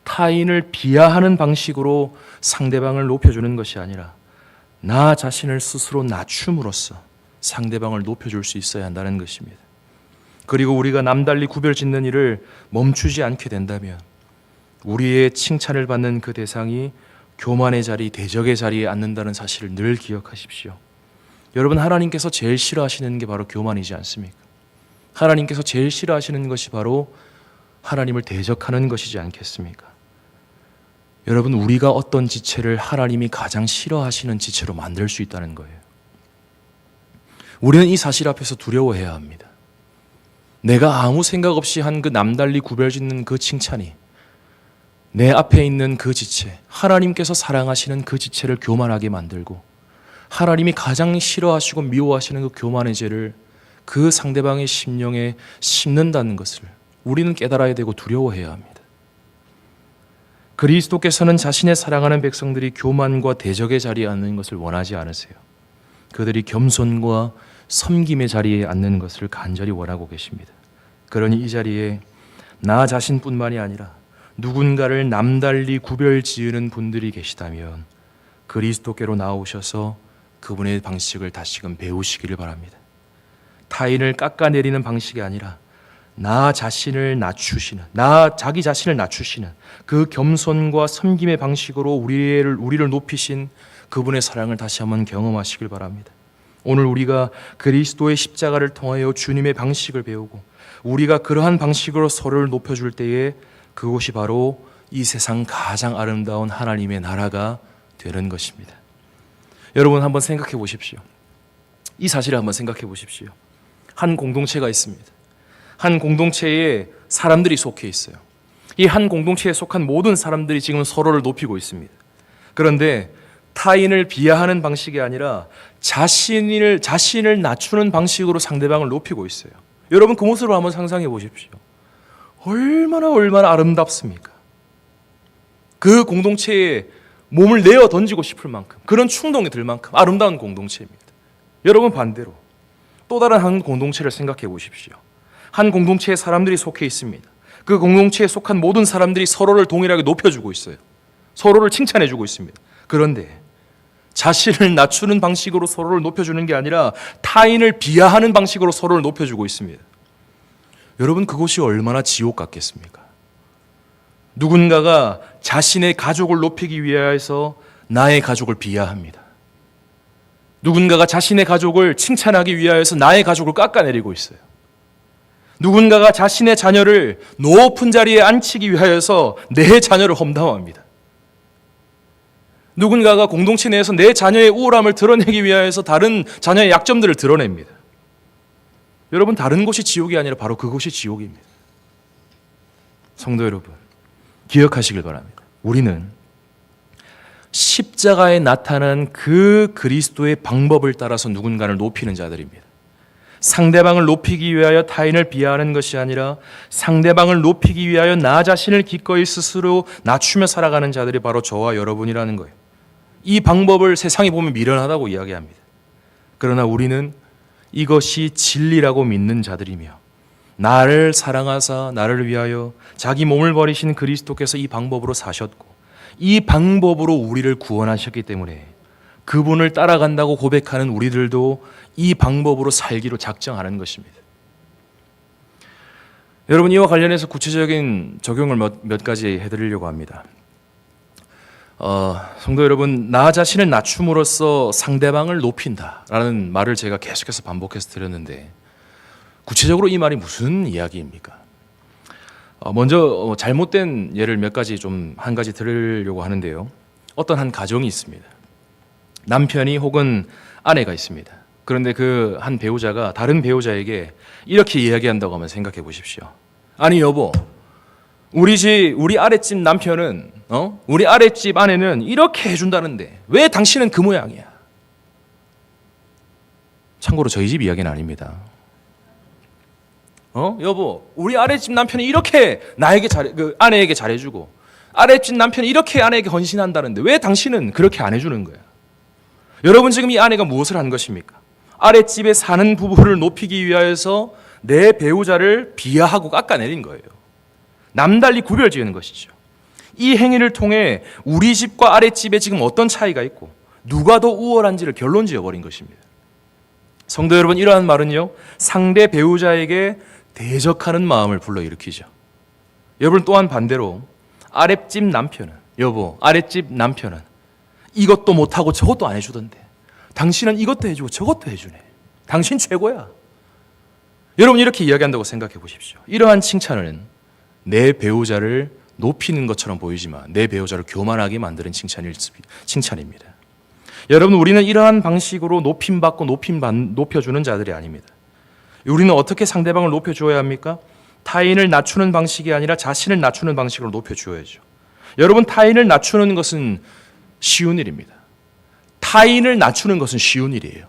타인을 비하하는 방식으로 상대방을 높여주는 것이 아니라 나 자신을 스스로 낮춤으로써 상대방을 높여줄 수 있어야 한다는 것입니다. 그리고 우리가 남달리 구별짓는 일을 멈추지 않게 된다면 우리의 칭찬을 받는 그 대상이 교만의 자리, 대적의 자리에 앉는다는 사실을 늘 기억하십시오. 여러분, 하나님께서 제일 싫어하시는 게 바로 교만이지 않습니까? 하나님께서 제일 싫어하시는 것이 바로 하나님을 대적하는 것이지 않겠습니까? 여러분, 우리가 어떤 지체를 하나님이 가장 싫어하시는 지체로 만들 수 있다는 거예요. 우리는 이 사실 앞에서 두려워해야 합니다. 내가 아무 생각 없이 한 그 남달리 구별짓는 그 칭찬이 내 앞에 있는 그 지체, 하나님께서 사랑하시는 그 지체를 교만하게 만들고 하나님이 가장 싫어하시고 미워하시는 그 교만의 죄를 그 상대방의 심령에 심는다는 것을 우리는 깨달아야 되고 두려워해야 합니다. 그리스도께서는 자신의 사랑하는 백성들이 교만과 대적의 자리에 앉는 것을 원하지 않으세요. 그들이 겸손과 섬김의 자리에 앉는 것을 간절히 원하고 계십니다. 그러니 이 자리에 나 자신뿐만이 아니라 누군가를 남달리 구별 지으는 분들이 계시다면 그리스도께로 나오셔서 그분의 방식을 다시금 배우시기를 바랍니다. 타인을 깎아내리는 방식이 아니라 자기 자신을 낮추시는 그 겸손과 섬김의 방식으로 우리를 높이신 그분의 사랑을 다시 한번 경험하시길 바랍니다. 오늘 우리가 그리스도의 십자가를 통하여 주님의 방식을 배우고 우리가 그러한 방식으로 서로를 높여줄 때에 그곳이 바로 이 세상 가장 아름다운 하나님의 나라가 되는 것입니다. 여러분 한번 생각해 보십시오. 이 사실을 한번 생각해 보십시오. 한 공동체가 있습니다. 한 공동체에 사람들이 속해 있어요. 이 한 공동체에 속한 모든 사람들이 지금 서로를 높이고 있습니다. 그런데 타인을 비하하는 방식이 아니라 자신을 낮추는 방식으로 상대방을 높이고 있어요. 여러분 그 모습을 한번 상상해 보십시오. 얼마나 아름답습니까? 그 공동체에 몸을 내어 던지고 싶을 만큼, 그런 충동이 들 만큼 아름다운 공동체입니다. 여러분 반대로 또 다른 한 공동체를 생각해 보십시오. 한 공동체에 사람들이 속해 있습니다. 그 공동체에 속한 모든 사람들이 서로를 동일하게 높여주고 있어요. 서로를 칭찬해주고 있습니다. 그런데 자신을 낮추는 방식으로 서로를 높여주는 게 아니라 타인을 비하하는 방식으로 서로를 높여주고 있습니다. 여러분 그것이 얼마나 지옥 같겠습니까? 누군가가 자신의 가족을 높이기 위해서 나의 가족을 비하합니다. 누군가가 자신의 가족을 칭찬하기 위해서 나의 가족을 깎아내리고 있어요. 누군가가 자신의 자녀를 높은 자리에 앉히기 위하여서 내 자녀를 험담합니다. 누군가가 공동체 내에서 내 자녀의 우월함을 드러내기 위하여서 다른 자녀의 약점들을 드러냅니다. 여러분 다른 곳이 지옥이 아니라 바로 그곳이 지옥입니다. 성도 여러분 기억하시길 바랍니다. 우리는 십자가에 나타난 그 그리스도의 방법을 따라서 누군가를 높이는 자들입니다. 상대방을 높이기 위하여 타인을 비하하는 것이 아니라 상대방을 높이기 위하여 나 자신을 기꺼이 스스로 낮추며 살아가는 자들이 바로 저와 여러분이라는 거예요. 이 방법을 세상이 보면 미련하다고 이야기합니다. 그러나 우리는 이것이 진리라고 믿는 자들이며 나를 사랑하사 나를 위하여 자기 몸을 버리신 그리스도께서 이 방법으로 사셨고 이 방법으로 우리를 구원하셨기 때문에 그분을 따라간다고 고백하는 우리들도 이 방법으로 살기로 작정하는 것입니다. 여러분 이와 관련해서 구체적인 적용을 몇 가지 해드리려고 합니다. 성도 여러분, 나 자신을 낮춤으로써 상대방을 높인다라는 말을 제가 계속해서 반복해서 드렸는데 구체적으로 이 말이 무슨 이야기입니까? 먼저 잘못된 예를 몇 가지 한 가지 들으려고 하는데요. 어떤 한 가정이 있습니다. 남편이 혹은 아내가 있습니다. 그런데 그 한 배우자가 다른 배우자에게 이렇게 이야기한다고 하면 생각해 보십시오. 아니 여보, 우리 아랫집 남편은 우리 아랫집 아내는 이렇게 해준다는데 왜 당신은 그 모양이야? 참고로 저희 집 이야기는 아닙니다. 여보, 우리 아랫집 남편이 이렇게 나에게 아내에게 잘해주고 아랫집 남편이 이렇게 아내에게 헌신한다는데 왜 당신은 그렇게 안 해주는 거야? 여러분 지금 이 아내가 무엇을 한 것입니까? 아랫집에 사는 부부를 높이기 위하여서 내 배우자를 비하하고 깎아내린 거예요. 남달리 구별지으는 것이죠. 이 행위를 통해 우리 집과 아랫집에 지금 어떤 차이가 있고 누가 더 우월한지를 결론지어버린 것입니다. 성도 여러분, 이러한 말은요, 상대 배우자에게 대적하는 마음을 불러일으키죠. 여러분 또한 반대로 아랫집 남편은, 여보, 아랫집 남편은 이것도 못하고 저것도 안 해주던데 당신은 이것도 해주고 저것도 해주네. 당신 최고야. 여러분 이렇게 이야기한다고 생각해 보십시오. 이러한 칭찬은 내 배우자를 높이는 것처럼 보이지만 내 배우자를 교만하게 만드는 칭찬입니다. 여러분, 우리는 이러한 방식으로 높임받고 높여주는 자들이 아닙니다. 우리는 어떻게 상대방을 높여주어야 합니까? 타인을 낮추는 방식이 아니라 자신을 낮추는 방식으로 높여주어야죠. 여러분, 타인을 낮추는 것은 쉬운 일입니다. 타인을 낮추는 것은 쉬운 일이에요.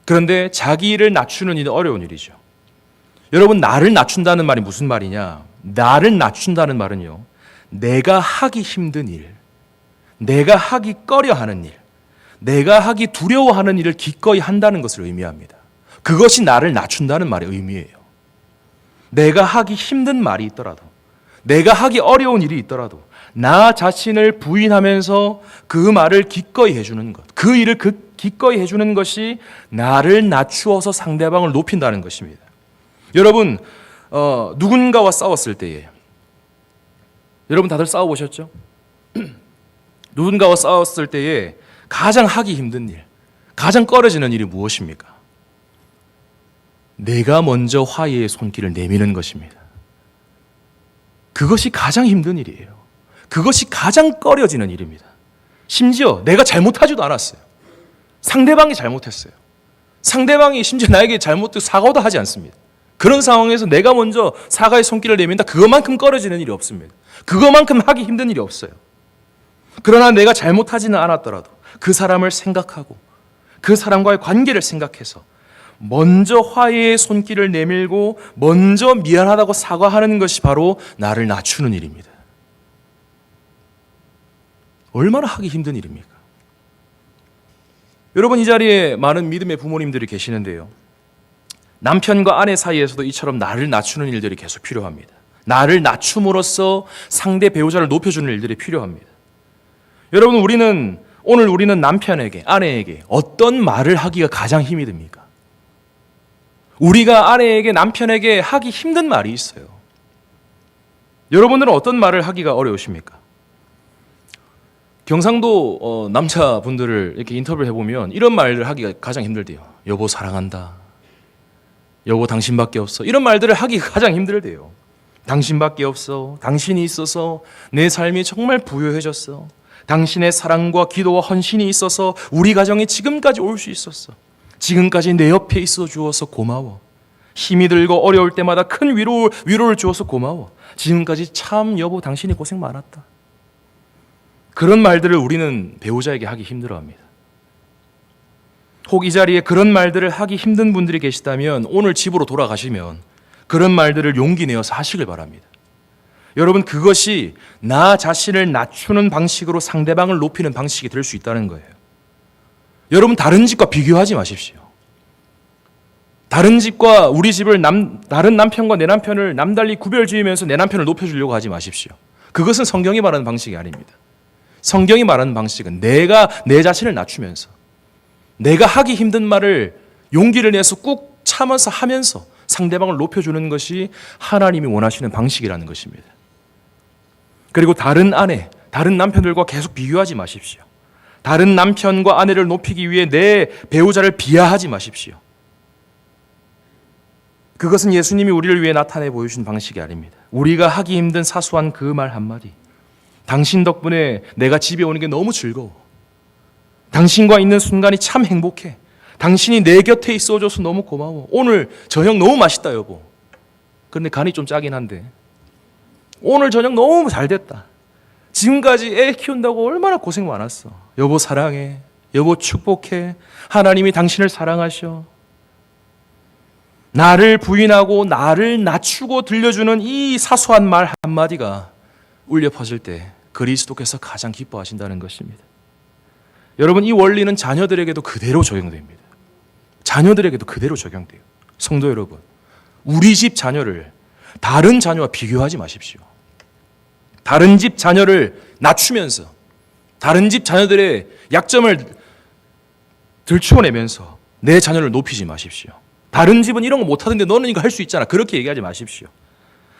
그런데 자기를 낮추는 일은 어려운 일이죠. 여러분, 나를 낮춘다는 말이 무슨 말이냐? 나를 낮춘다는 말은요, 내가 하기 힘든 일, 내가 하기 꺼려하는 일, 내가 하기 두려워하는 일을 기꺼이 한다는 것을 의미합니다. 그것이 나를 낮춘다는 말의 의미예요. 내가 하기 힘든 말이 있더라도, 내가 하기 어려운 일이 있더라도 나 자신을 부인하면서 그 말을 기꺼이 해주는 것, 그 일을 기꺼이 해주는 것이 나를 낮추어서 상대방을 높인다는 것입니다. 여러분, 누군가와 싸웠을 때에, 여러분 다들 싸워보셨죠? 누군가와 싸웠을 때에 가장 하기 힘든 일, 가장 꺼려지는 일이 무엇입니까? 내가 먼저 화해의 손길을 내미는 것입니다. 그것이 가장 힘든 일이에요. 그것이 가장 꺼려지는 일입니다. 심지어 내가 잘못하지도 않았어요. 상대방이 잘못했어요. 상대방이 심지어 나에게 잘못된 사과도 하지 않습니다. 그런 상황에서 내가 먼저 사과의 손길을 내민다, 그것만큼 꺼려지는 일이 없습니다. 그것만큼 하기 힘든 일이 없어요. 그러나 내가 잘못하지는 않았더라도 그 사람을 생각하고 그 사람과의 관계를 생각해서 먼저 화해의 손길을 내밀고 먼저 미안하다고 사과하는 것이 바로 나를 낮추는 일입니다. 얼마나 하기 힘든 일입니까? 여러분, 이 자리에 많은 믿음의 부모님들이 계시는데요, 남편과 아내 사이에서도 이처럼 나를 낮추는 일들이 계속 필요합니다. 나를 낮춤으로써 상대 배우자를 높여주는 일들이 필요합니다. 여러분, 오늘 우리는 남편에게, 아내에게 어떤 말을 하기가 가장 힘이 듭니까? 우리가 아내에게, 남편에게 하기 힘든 말이 있어요. 여러분들은 어떤 말을 하기가 어려우십니까? 경상도 남자분들을 이렇게 인터뷰를 해보면 이런 말을 하기가 가장 힘들대요. 여보 사랑한다. 여보 당신밖에 없어. 이런 말들을 하기가 가장 힘들대요. 당신밖에 없어. 당신이 있어서 내 삶이 정말 부유해졌어. 당신의 사랑과 기도와 헌신이 있어서 우리 가정이 지금까지 올 수 있었어. 지금까지 내 옆에 있어 주어서 고마워. 힘이 들고 어려울 때마다 큰 위로를 주어서 고마워. 지금까지 참 여보 당신이 고생 많았다. 그런 말들을 우리는 배우자에게 하기 힘들어합니다. 혹 이 자리에 그런 말들을 하기 힘든 분들이 계시다면 오늘 집으로 돌아가시면 그런 말들을 용기 내어서 하시길 바랍니다. 여러분, 그것이 나 자신을 낮추는 방식으로 상대방을 높이는 방식이 될 수 있다는 거예요. 여러분, 다른 집과 비교하지 마십시오. 다른 집과 우리 집을 다른 남편과 내 남편을 남달리 구별 지으면서 내 남편을 높여주려고 하지 마십시오. 그것은 성경이 말하는 방식이 아닙니다. 성경이 말하는 방식은 내가 내 자신을 낮추면서 내가 하기 힘든 말을 용기를 내서 꾹 참아서 하면서 상대방을 높여주는 것이 하나님이 원하시는 방식이라는 것입니다. 그리고 다른 아내, 다른 남편들과 계속 비교하지 마십시오. 다른 남편과 아내를 높이기 위해 내 배우자를 비하하지 마십시오. 그것은 예수님이 우리를 위해 나타내 보여주신 방식이 아닙니다. 우리가 하기 힘든 사소한 그 말 한마디, 당신 덕분에 내가 집에 오는 게 너무 즐거워. 당신과 있는 순간이 참 행복해. 당신이 내 곁에 있어줘서 너무 고마워. 오늘 저녁 너무 맛있다 여보. 그런데 간이 좀 짜긴 한데 오늘 저녁 너무 잘 됐다. 지금까지 애 키운다고 얼마나 고생 많았어. 여보 사랑해. 여보 축복해. 하나님이 당신을 사랑하셔. 나를 부인하고 나를 낮추고 들려주는 이 사소한 말 한마디가 울려 퍼질 때 그리스도께서 가장 기뻐하신다는 것입니다. 여러분, 이 원리는 자녀들에게도 그대로 적용됩니다. 자녀들에게도 그대로 적용돼요. 성도 여러분, 우리 집 자녀를 다른 자녀와 비교하지 마십시오. 다른 집 자녀를 낮추면서 다른 집 자녀들의 약점을 들추어내면서 내 자녀를 높이지 마십시오. 다른 집은 이런 거 못하던데 너는 이거 할 수 있잖아. 그렇게 얘기하지 마십시오.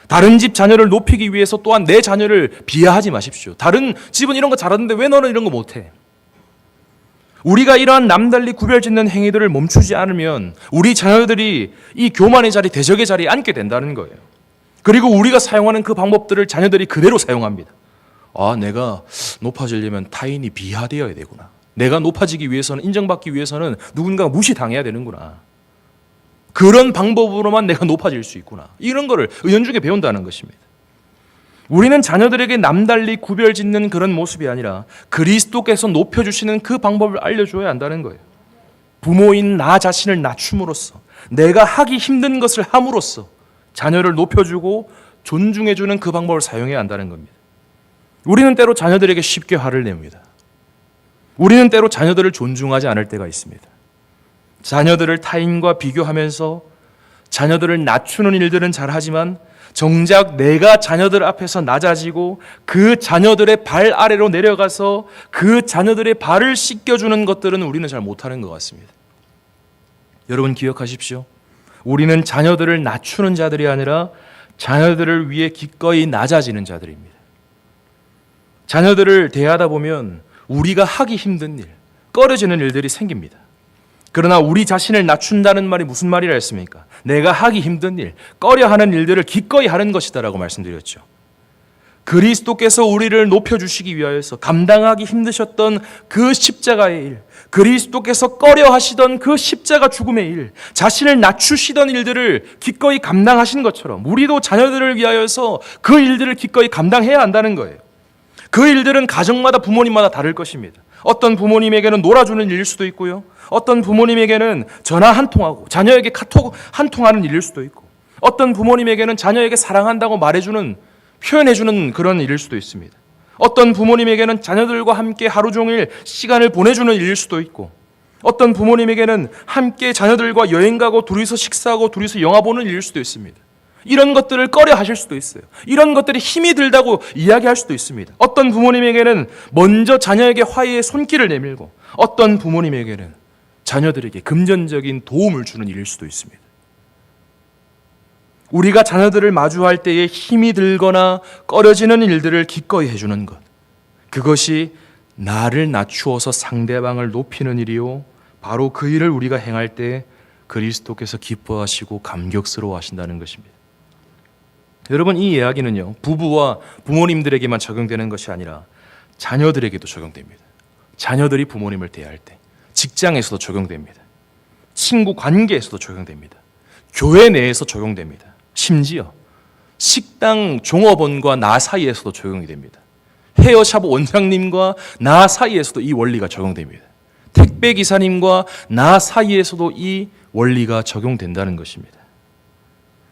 다른 집 자녀를 높이기 위해서 또한 내 자녀를 비하하지 마십시오. 다른 집은 이런 거 잘하는데 왜 너는 이런 거 못해? 우리가 이러한 남달리 구별짓는 행위들을 멈추지 않으면 우리 자녀들이 이 교만의 자리, 대적의 자리에 앉게 된다는 거예요. 그리고 우리가 사용하는 그 방법들을 자녀들이 그대로 사용합니다. 내가 높아지려면 타인이 비하되어야 되구나. 내가 높아지기 위해서는, 인정받기 위해서는 누군가가 무시당해야 되는구나. 그런 방법으로만 내가 높아질 수 있구나. 이런 거를 은연중에 배운다는 것입니다. 우리는 자녀들에게 남달리 구별짓는 그런 모습이 아니라 그리스도께서 높여주시는 그 방법을 알려줘야 한다는 거예요. 부모인 나 자신을 낮춤으로써, 내가 하기 힘든 것을 함으로써 자녀를 높여주고 존중해주는 그 방법을 사용해야 한다는 겁니다. 우리는 때로 자녀들에게 쉽게 화를 냅니다. 우리는 때로 자녀들을 존중하지 않을 때가 있습니다. 자녀들을 타인과 비교하면서 자녀들을 낮추는 일들은 잘하지만 정작 내가 자녀들 앞에서 낮아지고 그 자녀들의 발 아래로 내려가서 그 자녀들의 발을 씻겨주는 것들은 우리는 잘 못하는 것 같습니다. 여러분 기억하십시오. 우리는 자녀들을 낮추는 자들이 아니라 자녀들을 위해 기꺼이 낮아지는 자들입니다. 자녀들을 대하다 보면 우리가 하기 힘든 일, 꺼려지는 일들이 생깁니다. 그러나 우리 자신을 낮춘다는 말이 무슨 말이라 했습니까? 내가 하기 힘든 일, 꺼려하는 일들을 기꺼이 하는 것이다 라고 말씀드렸죠. 그리스도께서 우리를 높여주시기 위하여서 감당하기 힘드셨던 그 십자가의 일, 그리스도께서 꺼려하시던 그 십자가 죽음의 일, 자신을 낮추시던 일들을 기꺼이 감당하신 것처럼 우리도 자녀들을 위하여서 그 일들을 기꺼이 감당해야 한다는 거예요. 그 일들은 가정마다 부모님마다 다를 것입니다. 어떤 부모님에게는 놀아주는 일일 수도 있고요. 어떤 부모님에게는 전화 한 통하고 자녀에게 카톡 한 통하는 일일 수도 있고, 어떤 부모님에게는 자녀에게 사랑한다고 말해주는, 표현해주는 그런 일일 수도 있습니다. 어떤 부모님에게는 자녀들과 함께 하루 종일 시간을 보내주는 일일 수도 있고, 어떤 부모님에게는 함께 자녀들과 여행 가고 둘이서 식사하고 둘이서 영화 보는 일일 수도 있습니다. 이런 것들을 꺼려 하실 수도 있어요. 이런 것들이 힘이 들다고 이야기할 수도 있습니다. 어떤 부모님에게는 먼저 자녀에게 화해의 손길을 내밀고, 어떤 부모님에게는 자녀들에게 금전적인 도움을 주는 일일 수도 있습니다. 우리가 자녀들을 마주할 때에 힘이 들거나 꺼려지는 일들을 기꺼이 해주는 것, 그것이 나를 낮추어서 상대방을 높이는 일이요, 바로 그 일을 우리가 행할 때 그리스도께서 기뻐하시고 감격스러워 하신다는 것입니다. 여러분, 이 이야기는요, 부부와 부모님들에게만 적용되는 것이 아니라 자녀들에게도 적용됩니다. 자녀들이 부모님을 대할 때, 직장에서도 적용됩니다. 친구 관계에서도 적용됩니다. 교회 내에서 적용됩니다. 심지어 식당 종업원과 나 사이에서도 적용이 됩니다. 헤어샵 원장님과 나 사이에서도 이 원리가 적용됩니다. 택배 기사님과 나 사이에서도 이 원리가 적용된다는 것입니다.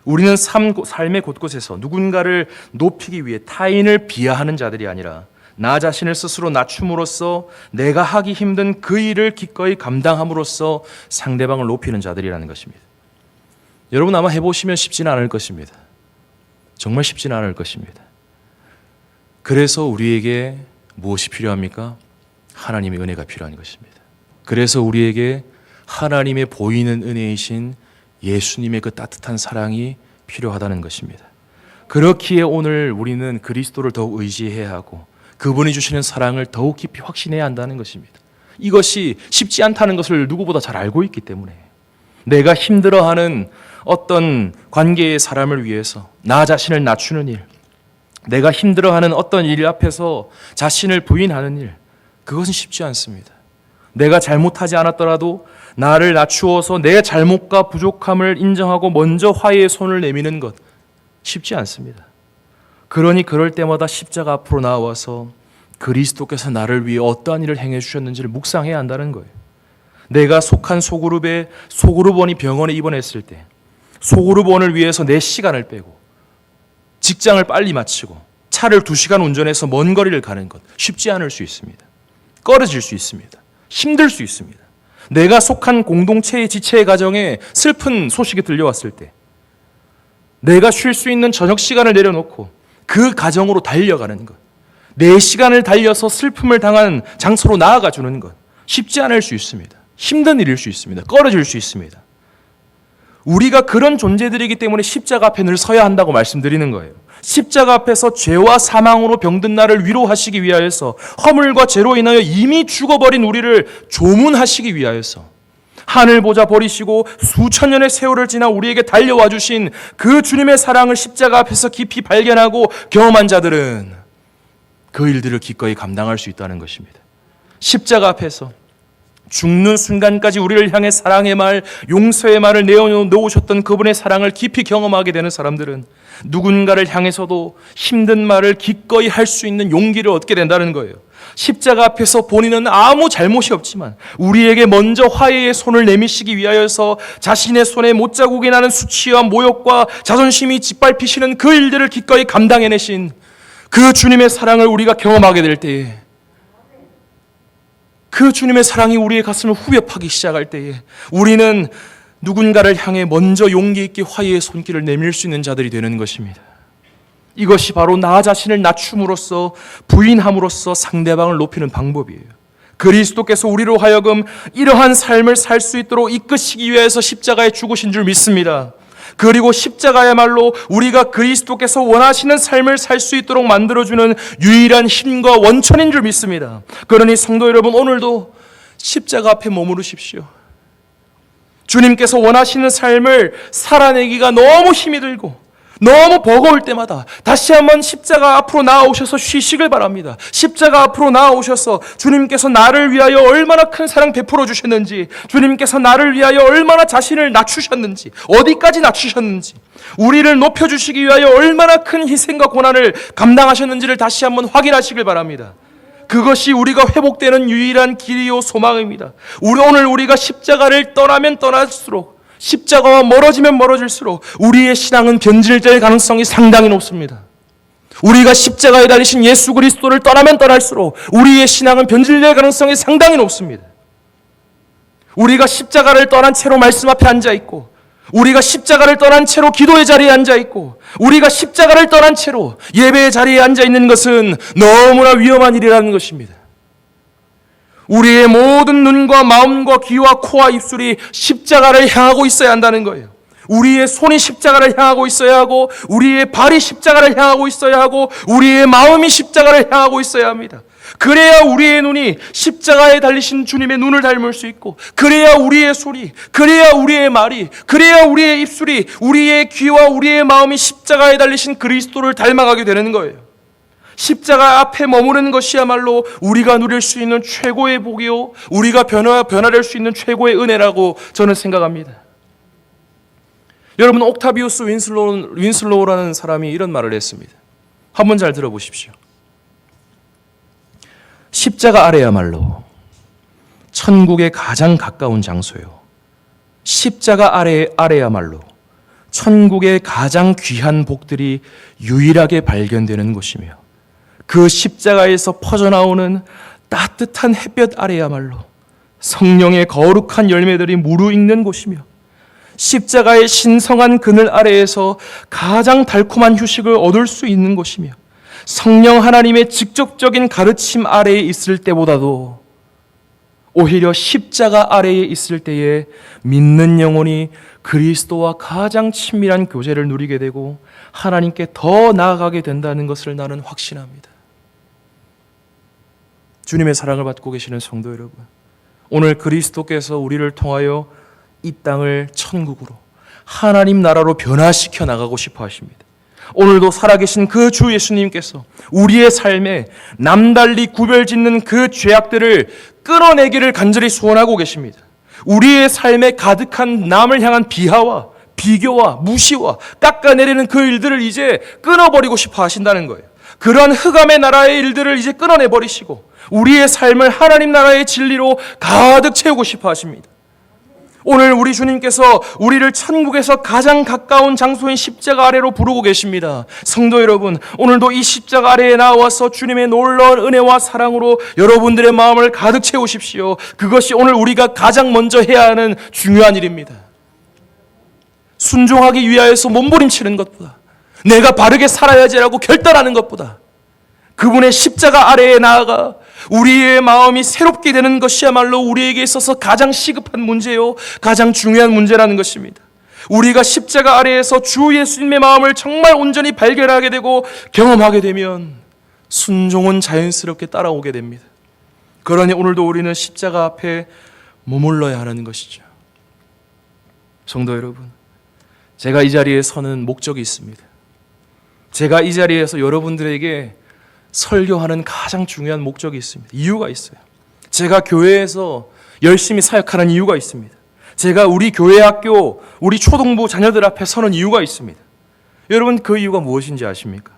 우리는 삶의 곳곳에서 누군가를 높이기 위해 타인을 비하하는 자들이 아니라 나 자신을 스스로 낮춤으로써 내가 하기 힘든 그 일을 기꺼이 감당함으로써 상대방을 높이는 자들이라는 것입니다. 여러분 아마 해보시면 쉽지는 않을 것입니다. 정말 쉽지는 않을 것입니다. 그래서 우리에게 무엇이 필요합니까? 하나님의 은혜가 필요한 것입니다. 그래서 우리에게 하나님의 보이는 은혜이신 예수님의 그 따뜻한 사랑이 필요하다는 것입니다. 그렇기에 오늘 우리는 그리스도를 더욱 의지해야 하고 그분이 주시는 사랑을 더욱 깊이 확신해야 한다는 것입니다. 이것이 쉽지 않다는 것을 누구보다 잘 알고 있기 때문에 내가 힘들어하는 어떤 관계의 사람을 위해서 나 자신을 낮추는 일, 내가 힘들어하는 어떤 일 앞에서 자신을 부인하는 일, 그것은 쉽지 않습니다. 내가 잘못하지 않았더라도 나를 낮추어서 내 잘못과 부족함을 인정하고 먼저 화해의 손을 내미는 것 쉽지 않습니다. 그러니 그럴 때마다 십자가 앞으로 나와서 그리스도께서 나를 위해 어떠한 일을 행해 주셨는지를 묵상해야 한다는 거예요. 내가 속한 소그룹에 소그룹원이 병원에 입원했을 때 소그룹원을 위해서 내 시간을 빼고 직장을 빨리 마치고 차를 2시간 운전해서 먼 거리를 가는 것 쉽지 않을 수 있습니다. 꺼려질 수 있습니다. 힘들 수 있습니다. 내가 속한 공동체의 지체의 가정에 슬픈 소식이 들려왔을 때 내가 쉴 수 있는 저녁 시간을 내려놓고 그 가정으로 달려가는 것, 내 시간을 달려서 슬픔을 당한 장소로 나아가 주는 것 쉽지 않을 수 있습니다. 힘든 일일 수 있습니다. 꺼려질 수 있습니다. 우리가 그런 존재들이기 때문에 십자가 앞에 늘 서야 한다고 말씀드리는 거예요. 십자가 앞에서 죄와 사망으로 병든 나를 위로하시기 위하여서, 허물과 죄로 인하여 이미 죽어버린 우리를 조문하시기 위하여서, 하늘 보좌 버리시고 수천 년의 세월을 지나 우리에게 달려와 주신 그 주님의 사랑을 십자가 앞에서 깊이 발견하고 경험한 자들은 그 일들을 기꺼이 감당할 수 있다는 것입니다. 십자가 앞에서 죽는 순간까지 우리를 향해 사랑의 말, 용서의 말을 내어놓으셨던 그분의 사랑을 깊이 경험하게 되는 사람들은 누군가를 향해서도 힘든 말을 기꺼이 할 수 있는 용기를 얻게 된다는 거예요. 십자가 앞에서 본인은 아무 잘못이 없지만 우리에게 먼저 화해의 손을 내미시기 위하여서 자신의 손에 못자국이 나는 수치와 모욕과 자존심이 짓밟히시는 그 일들을 기꺼이 감당해내신 그 주님의 사랑을 우리가 경험하게 될 때에, 그 주님의 사랑이 우리의 가슴을 후벼 파기 시작할 때에 우리는 누군가를 향해 먼저 용기 있게 화해의 손길을 내밀 수 있는 자들이 되는 것입니다. 이것이 바로 나 자신을 낮춤으로써, 부인함으로써 상대방을 높이는 방법이에요. 그리스도께서 우리로 하여금 이러한 삶을 살 수 있도록 이끄시기 위해서 십자가에 죽으신 줄 믿습니다. 그리고 십자가야말로 우리가 그리스도께서 원하시는 삶을 살 수 있도록 만들어주는 유일한 힘과 원천인 줄 믿습니다. 그러니 성도 여러분, 오늘도 십자가 앞에 머무르십시오. 주님께서 원하시는 삶을 살아내기가 너무 힘이 들고 너무 버거울 때마다 다시 한번 십자가 앞으로 나아오셔서 쉬시길 바랍니다. 십자가 앞으로 나아오셔서 주님께서 나를 위하여 얼마나 큰 사랑 베풀어 주셨는지, 주님께서 나를 위하여 얼마나 자신을 낮추셨는지, 어디까지 낮추셨는지, 우리를 높여주시기 위하여 얼마나 큰 희생과 고난을 감당하셨는지를 다시 한번 확인하시길 바랍니다. 그것이 우리가 회복되는 유일한 길이요 소망입니다. 오늘 우리가 십자가를 떠나면 떠날수록, 십자가와 멀어지면 멀어질수록 우리의 신앙은 변질될 가능성이 상당히 높습니다. 우리가 십자가에 달리신 예수 그리스도를 떠나면 떠날수록 우리의 신앙은 변질될 가능성이 상당히 높습니다. 우리가 십자가를 떠난 채로 말씀 앞에 앉아있고, 우리가 십자가를 떠난 채로 기도의 자리에 앉아있고, 우리가 십자가를 떠난 채로 예배의 자리에 앉아있는 것은 너무나 위험한 일이라는 것입니다. 우리의 모든 눈과 마음과 귀와 코와 입술이 십자가를 향하고 있어야 한다는 거예요. 우리의 손이 십자가를 향하고 있어야 하고, 우리의 발이 십자가를 향하고 있어야 하고, 우리의 마음이 십자가를 향하고 있어야 합니다. 그래야 우리의 눈이 십자가에 달리신 주님의 눈을 닮을 수 있고, 그래야 우리의 소리, 그래야 우리의 말이, 그래야 우리의 입술이, 우리의 귀와 우리의 마음이 십자가에 달리신 그리스도를 닮아가게 되는 거예요. 십자가 앞에 머무르는 것이야말로 우리가 누릴 수 있는 최고의 복이요, 우리가 변화될 수 있는 최고의 은혜라고 저는 생각합니다. 여러분, 옥타비우스 윈슬로우라는 사람이 이런 말을 했습니다. 한번 잘 들어보십시오. 십자가 아래야말로 천국에 가장 가까운 장소요, 십자가 아래야말로 천국의 가장 귀한 복들이 유일하게 발견되는 곳이며, 그 십자가에서 퍼져나오는 따뜻한 햇볕 아래야말로 성령의 거룩한 열매들이 무르익는 곳이며, 십자가의 신성한 그늘 아래에서 가장 달콤한 휴식을 얻을 수 있는 곳이며, 성령 하나님의 직접적인 가르침 아래에 있을 때보다도 오히려 십자가 아래에 있을 때에 믿는 영혼이 그리스도와 가장 친밀한 교제를 누리게 되고 하나님께 더 나아가게 된다는 것을 나는 확신합니다. 주님의 사랑을 받고 계시는 성도 여러분, 오늘 그리스도께서 우리를 통하여 이 땅을 천국으로, 하나님 나라로 변화시켜 나가고 싶어 하십니다. 오늘도 살아계신 그 주 예수님께서 우리의 삶에 남달리 구별짓는 그 죄악들을 끊어내기를 간절히 소원하고 계십니다. 우리의 삶에 가득한 남을 향한 비하와 비교와 무시와 깎아내리는 그 일들을 이제 끊어버리고 싶어 하신다는 거예요. 그러한 흑암의 나라의 일들을 이제 끊어내버리시고 우리의 삶을 하나님 나라의 진리로 가득 채우고 싶어 하십니다. 오늘 우리 주님께서 우리를 천국에서 가장 가까운 장소인 십자가 아래로 부르고 계십니다. 성도 여러분, 오늘도 이 십자가 아래에 나와서 주님의 놀라운 은혜와 사랑으로 여러분들의 마음을 가득 채우십시오. 그것이 오늘 우리가 가장 먼저 해야 하는 중요한 일입니다. 순종하기 위하여서 몸부림치는 것보다, 내가 바르게 살아야지라고 결단하는 것보다, 그분의 십자가 아래에 나아가 우리의 마음이 새롭게 되는 것이야말로 우리에게 있어서 가장 시급한 문제요, 가장 중요한 문제라는 것입니다. 우리가 십자가 아래에서 주 예수님의 마음을 정말 온전히 발견하게 되고 경험하게 되면 순종은 자연스럽게 따라오게 됩니다. 그러니 오늘도 우리는 십자가 앞에 머물러야 하는 것이죠. 성도 여러분, 제가 이 자리에 서는 목적이 있습니다. 제가 이 자리에서 여러분들에게 설교하는 가장 중요한 목적이 있습니다. 이유가 있어요. 제가 교회에서 열심히 사역하는 이유가 있습니다. 제가 우리 교회 학교, 우리 초등부 자녀들 앞에 서는 이유가 있습니다. 여러분, 그 이유가 무엇인지 아십니까?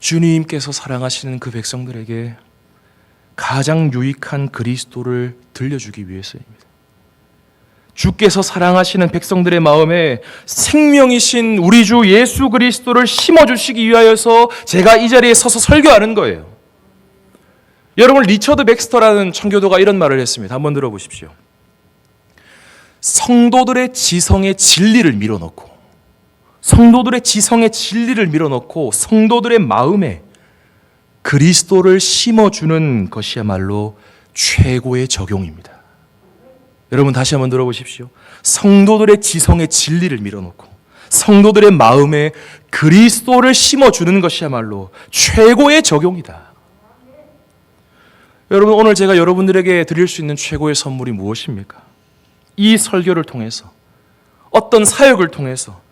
주님께서 사랑하시는 그 백성들에게 가장 유익한 그리스도를 들려주기 위해서입니다. 주께서 사랑하시는 백성들의 마음에 생명이신 우리 주 예수 그리스도를 심어주시기 위하여서 제가 이 자리에 서서 설교하는 거예요. 여러분, 리처드 백스터라는 청교도가 이런 말을 했습니다. 한번 들어보십시오. 성도들의 지성의 진리를 밀어넣고 성도들의 마음에 그리스도를 심어주는 것이야말로 최고의 적용입니다. 여러분, 다시 한번 들어보십시오. 성도들의 지성의 진리를 밀어넣고 성도들의 마음에 그리스도를 심어주는 것이야말로 최고의 적용이다. 여러분, 오늘 제가 여러분들에게 드릴 수 있는 최고의 선물이 무엇입니까? 이 설교를 통해서, 어떤 사역을 통해서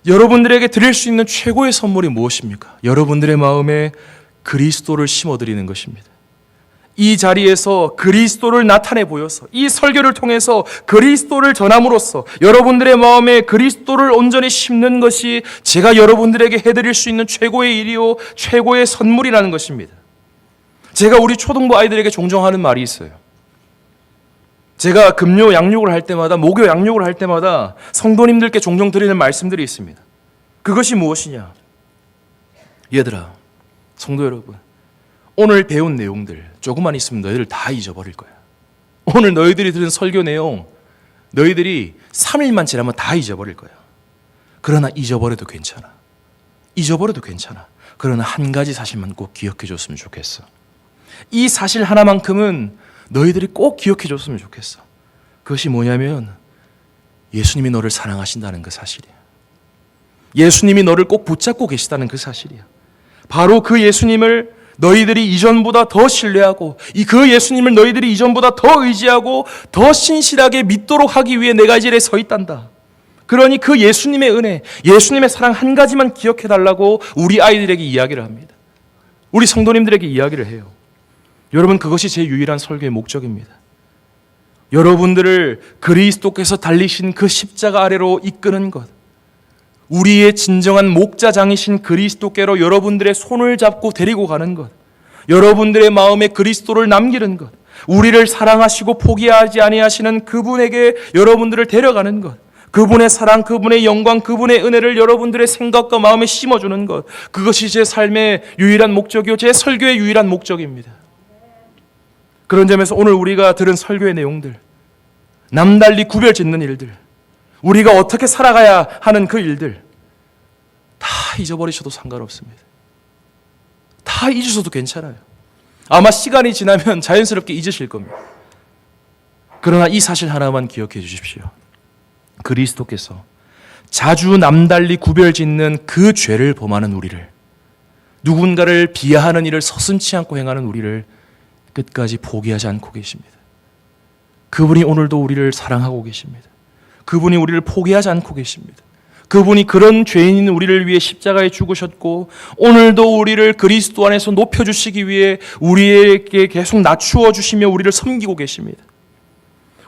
여러분들에게 드릴 수 있는 최고의 선물이 무엇입니까? 여러분들의 마음에 그리스도를 심어드리는 것입니다. 이 자리에서 그리스도를 나타내 보여서, 이 설교를 통해서 그리스도를 전함으로써 여러분들의 마음에 그리스도를 온전히 심는 것이 제가 여러분들에게 해드릴 수 있는 최고의 일이요, 최고의 선물이라는 것입니다. 제가 우리 초등부 아이들에게 종종 하는 말이 있어요. 제가 금요 양육을 할 때마다, 목요 양육을 할 때마다 성도님들께 종종 드리는 말씀들이 있습니다. 그것이 무엇이냐? 얘들아, 성도 여러분, 오늘 배운 내용들 조금만 있으면 너희들 다 잊어버릴 거야. 오늘 너희들이 들은 설교 내용 너희들이 3일만 지나면 다 잊어버릴 거야. 그러나 잊어버려도 괜찮아. 그러나 한 가지 사실만 꼭 기억해 줬으면 좋겠어. 이 사실 하나만큼은 너희들이 꼭 기억해 줬으면 좋겠어. 그것이 뭐냐면 예수님이 너를 사랑하신다는 그 사실이야. 예수님이 너를 꼭 붙잡고 계시다는 그 사실이야. 바로 그 예수님을 너희들이 이전보다 더 신뢰하고, 그 예수님을 너희들이 이전보다 더 의지하고 더 신실하게 믿도록 하기 위해 내가 이 자리에 서 있단다. 그러니 그 예수님의 은혜, 예수님의 사랑 한 가지만 기억해 달라고 우리 아이들에게 이야기를 합니다. 우리 성도님들에게 이야기를 해요. 여러분, 그것이 제 유일한 설교의 목적입니다. 여러분들을 그리스도께서 달리신 그 십자가 아래로 이끄는 것, 우리의 진정한 목자장이신 그리스도께로 여러분들의 손을 잡고 데리고 가는 것, 여러분들의 마음에 그리스도를 남기는 것, 우리를 사랑하시고 포기하지 아니하시는 그분에게 여러분들을 데려가는 것, 그분의 사랑, 그분의 영광, 그분의 은혜를 여러분들의 생각과 마음에 심어주는 것, 그것이 제 삶의 유일한 목적이요, 제 설교의 유일한 목적입니다. 그런 점에서 오늘 우리가 들은 설교의 내용들, 남달리 구별짓는 일들, 우리가 어떻게 살아가야 하는 그 일들 다 잊어버리셔도 상관없습니다. 다 잊으셔도 괜찮아요. 아마 시간이 지나면 자연스럽게 잊으실 겁니다. 그러나 이 사실 하나만 기억해 주십시오. 그리스도께서 자주 남달리 구별짓는 그 죄를 범하는 우리를, 누군가를 비하하는 일을 서슴지 않고 행하는 우리를 끝까지 포기하지 않고 계십니다. 그분이 오늘도 우리를 사랑하고 계십니다. 그분이 우리를 포기하지 않고 계십니다. 그분이 그런 죄인인 우리를 위해 십자가에 죽으셨고 오늘도 우리를 그리스도 안에서 높여주시기 위해 우리에게 계속 낮추어 주시며 우리를 섬기고 계십니다.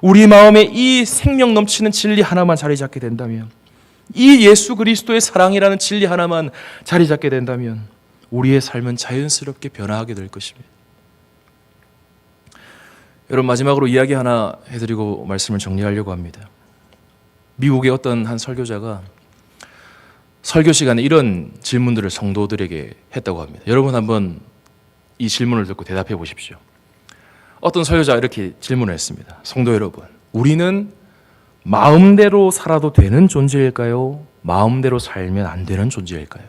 우리 마음에 이 생명 넘치는 진리 하나만 자리 잡게 된다면, 이 예수 그리스도의 사랑이라는 진리 하나만 자리 잡게 된다면 우리의 삶은 자연스럽게 변화하게 될 것입니다. 여러분, 마지막으로 이야기 하나 해드리고 말씀을 정리하려고 합니다. 미국의 어떤 한 설교자가 설교 시간에 이런 질문들을 성도들에게 했다고 합니다. 여러분, 한번 이 질문을 듣고 대답해 보십시오. 어떤 설교자가 이렇게 질문을 했습니다. 성도 여러분, 우리는 마음대로 살아도 되는 존재일까요? 마음대로 살면 안 되는 존재일까요?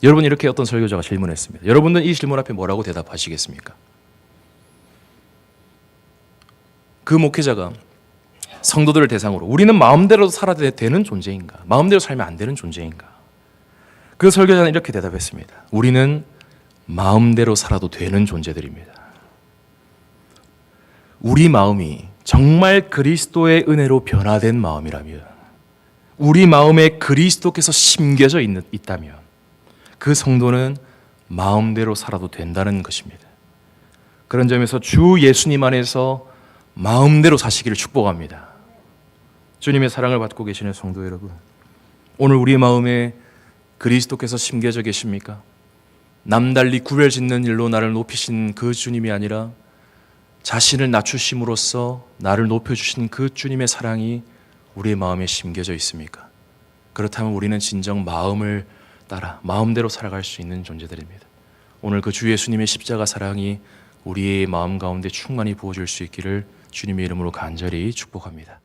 여러분, 이렇게 어떤 설교자가 질문했습니다. 여러분은 이 질문 앞에 뭐라고 대답하시겠습니까? 그 목회자가 성도들을 대상으로 우리는 마음대로 살아야 되는 존재인가? 마음대로 살면 안 되는 존재인가? 그 설교자는 이렇게 대답했습니다. 우리는 마음대로 살아도 되는 존재들입니다. 우리 마음이 정말 그리스도의 은혜로 변화된 마음이라면, 우리 마음에 그리스도께서 심겨져 있다면 그 성도는 마음대로 살아도 된다는 것입니다. 그런 점에서 주 예수님 안에서 마음대로 사시기를 축복합니다. 주님의 사랑을 받고 계시는 성도 여러분, 오늘 우리의 마음에 그리스도께서 심겨져 계십니까? 남달리 구별짓는 일로 나를 높이신 그 주님이 아니라 자신을 낮추심으로써 나를 높여주신 그 주님의 사랑이 우리의 마음에 심겨져 있습니까? 그렇다면 우리는 진정 마음을 따라 마음대로 살아갈 수 있는 존재들입니다. 오늘 그 주 예수님의 십자가 사랑이 우리의 마음 가운데 충만히 부어질 수 있기를 주님의 이름으로 간절히 축복합니다.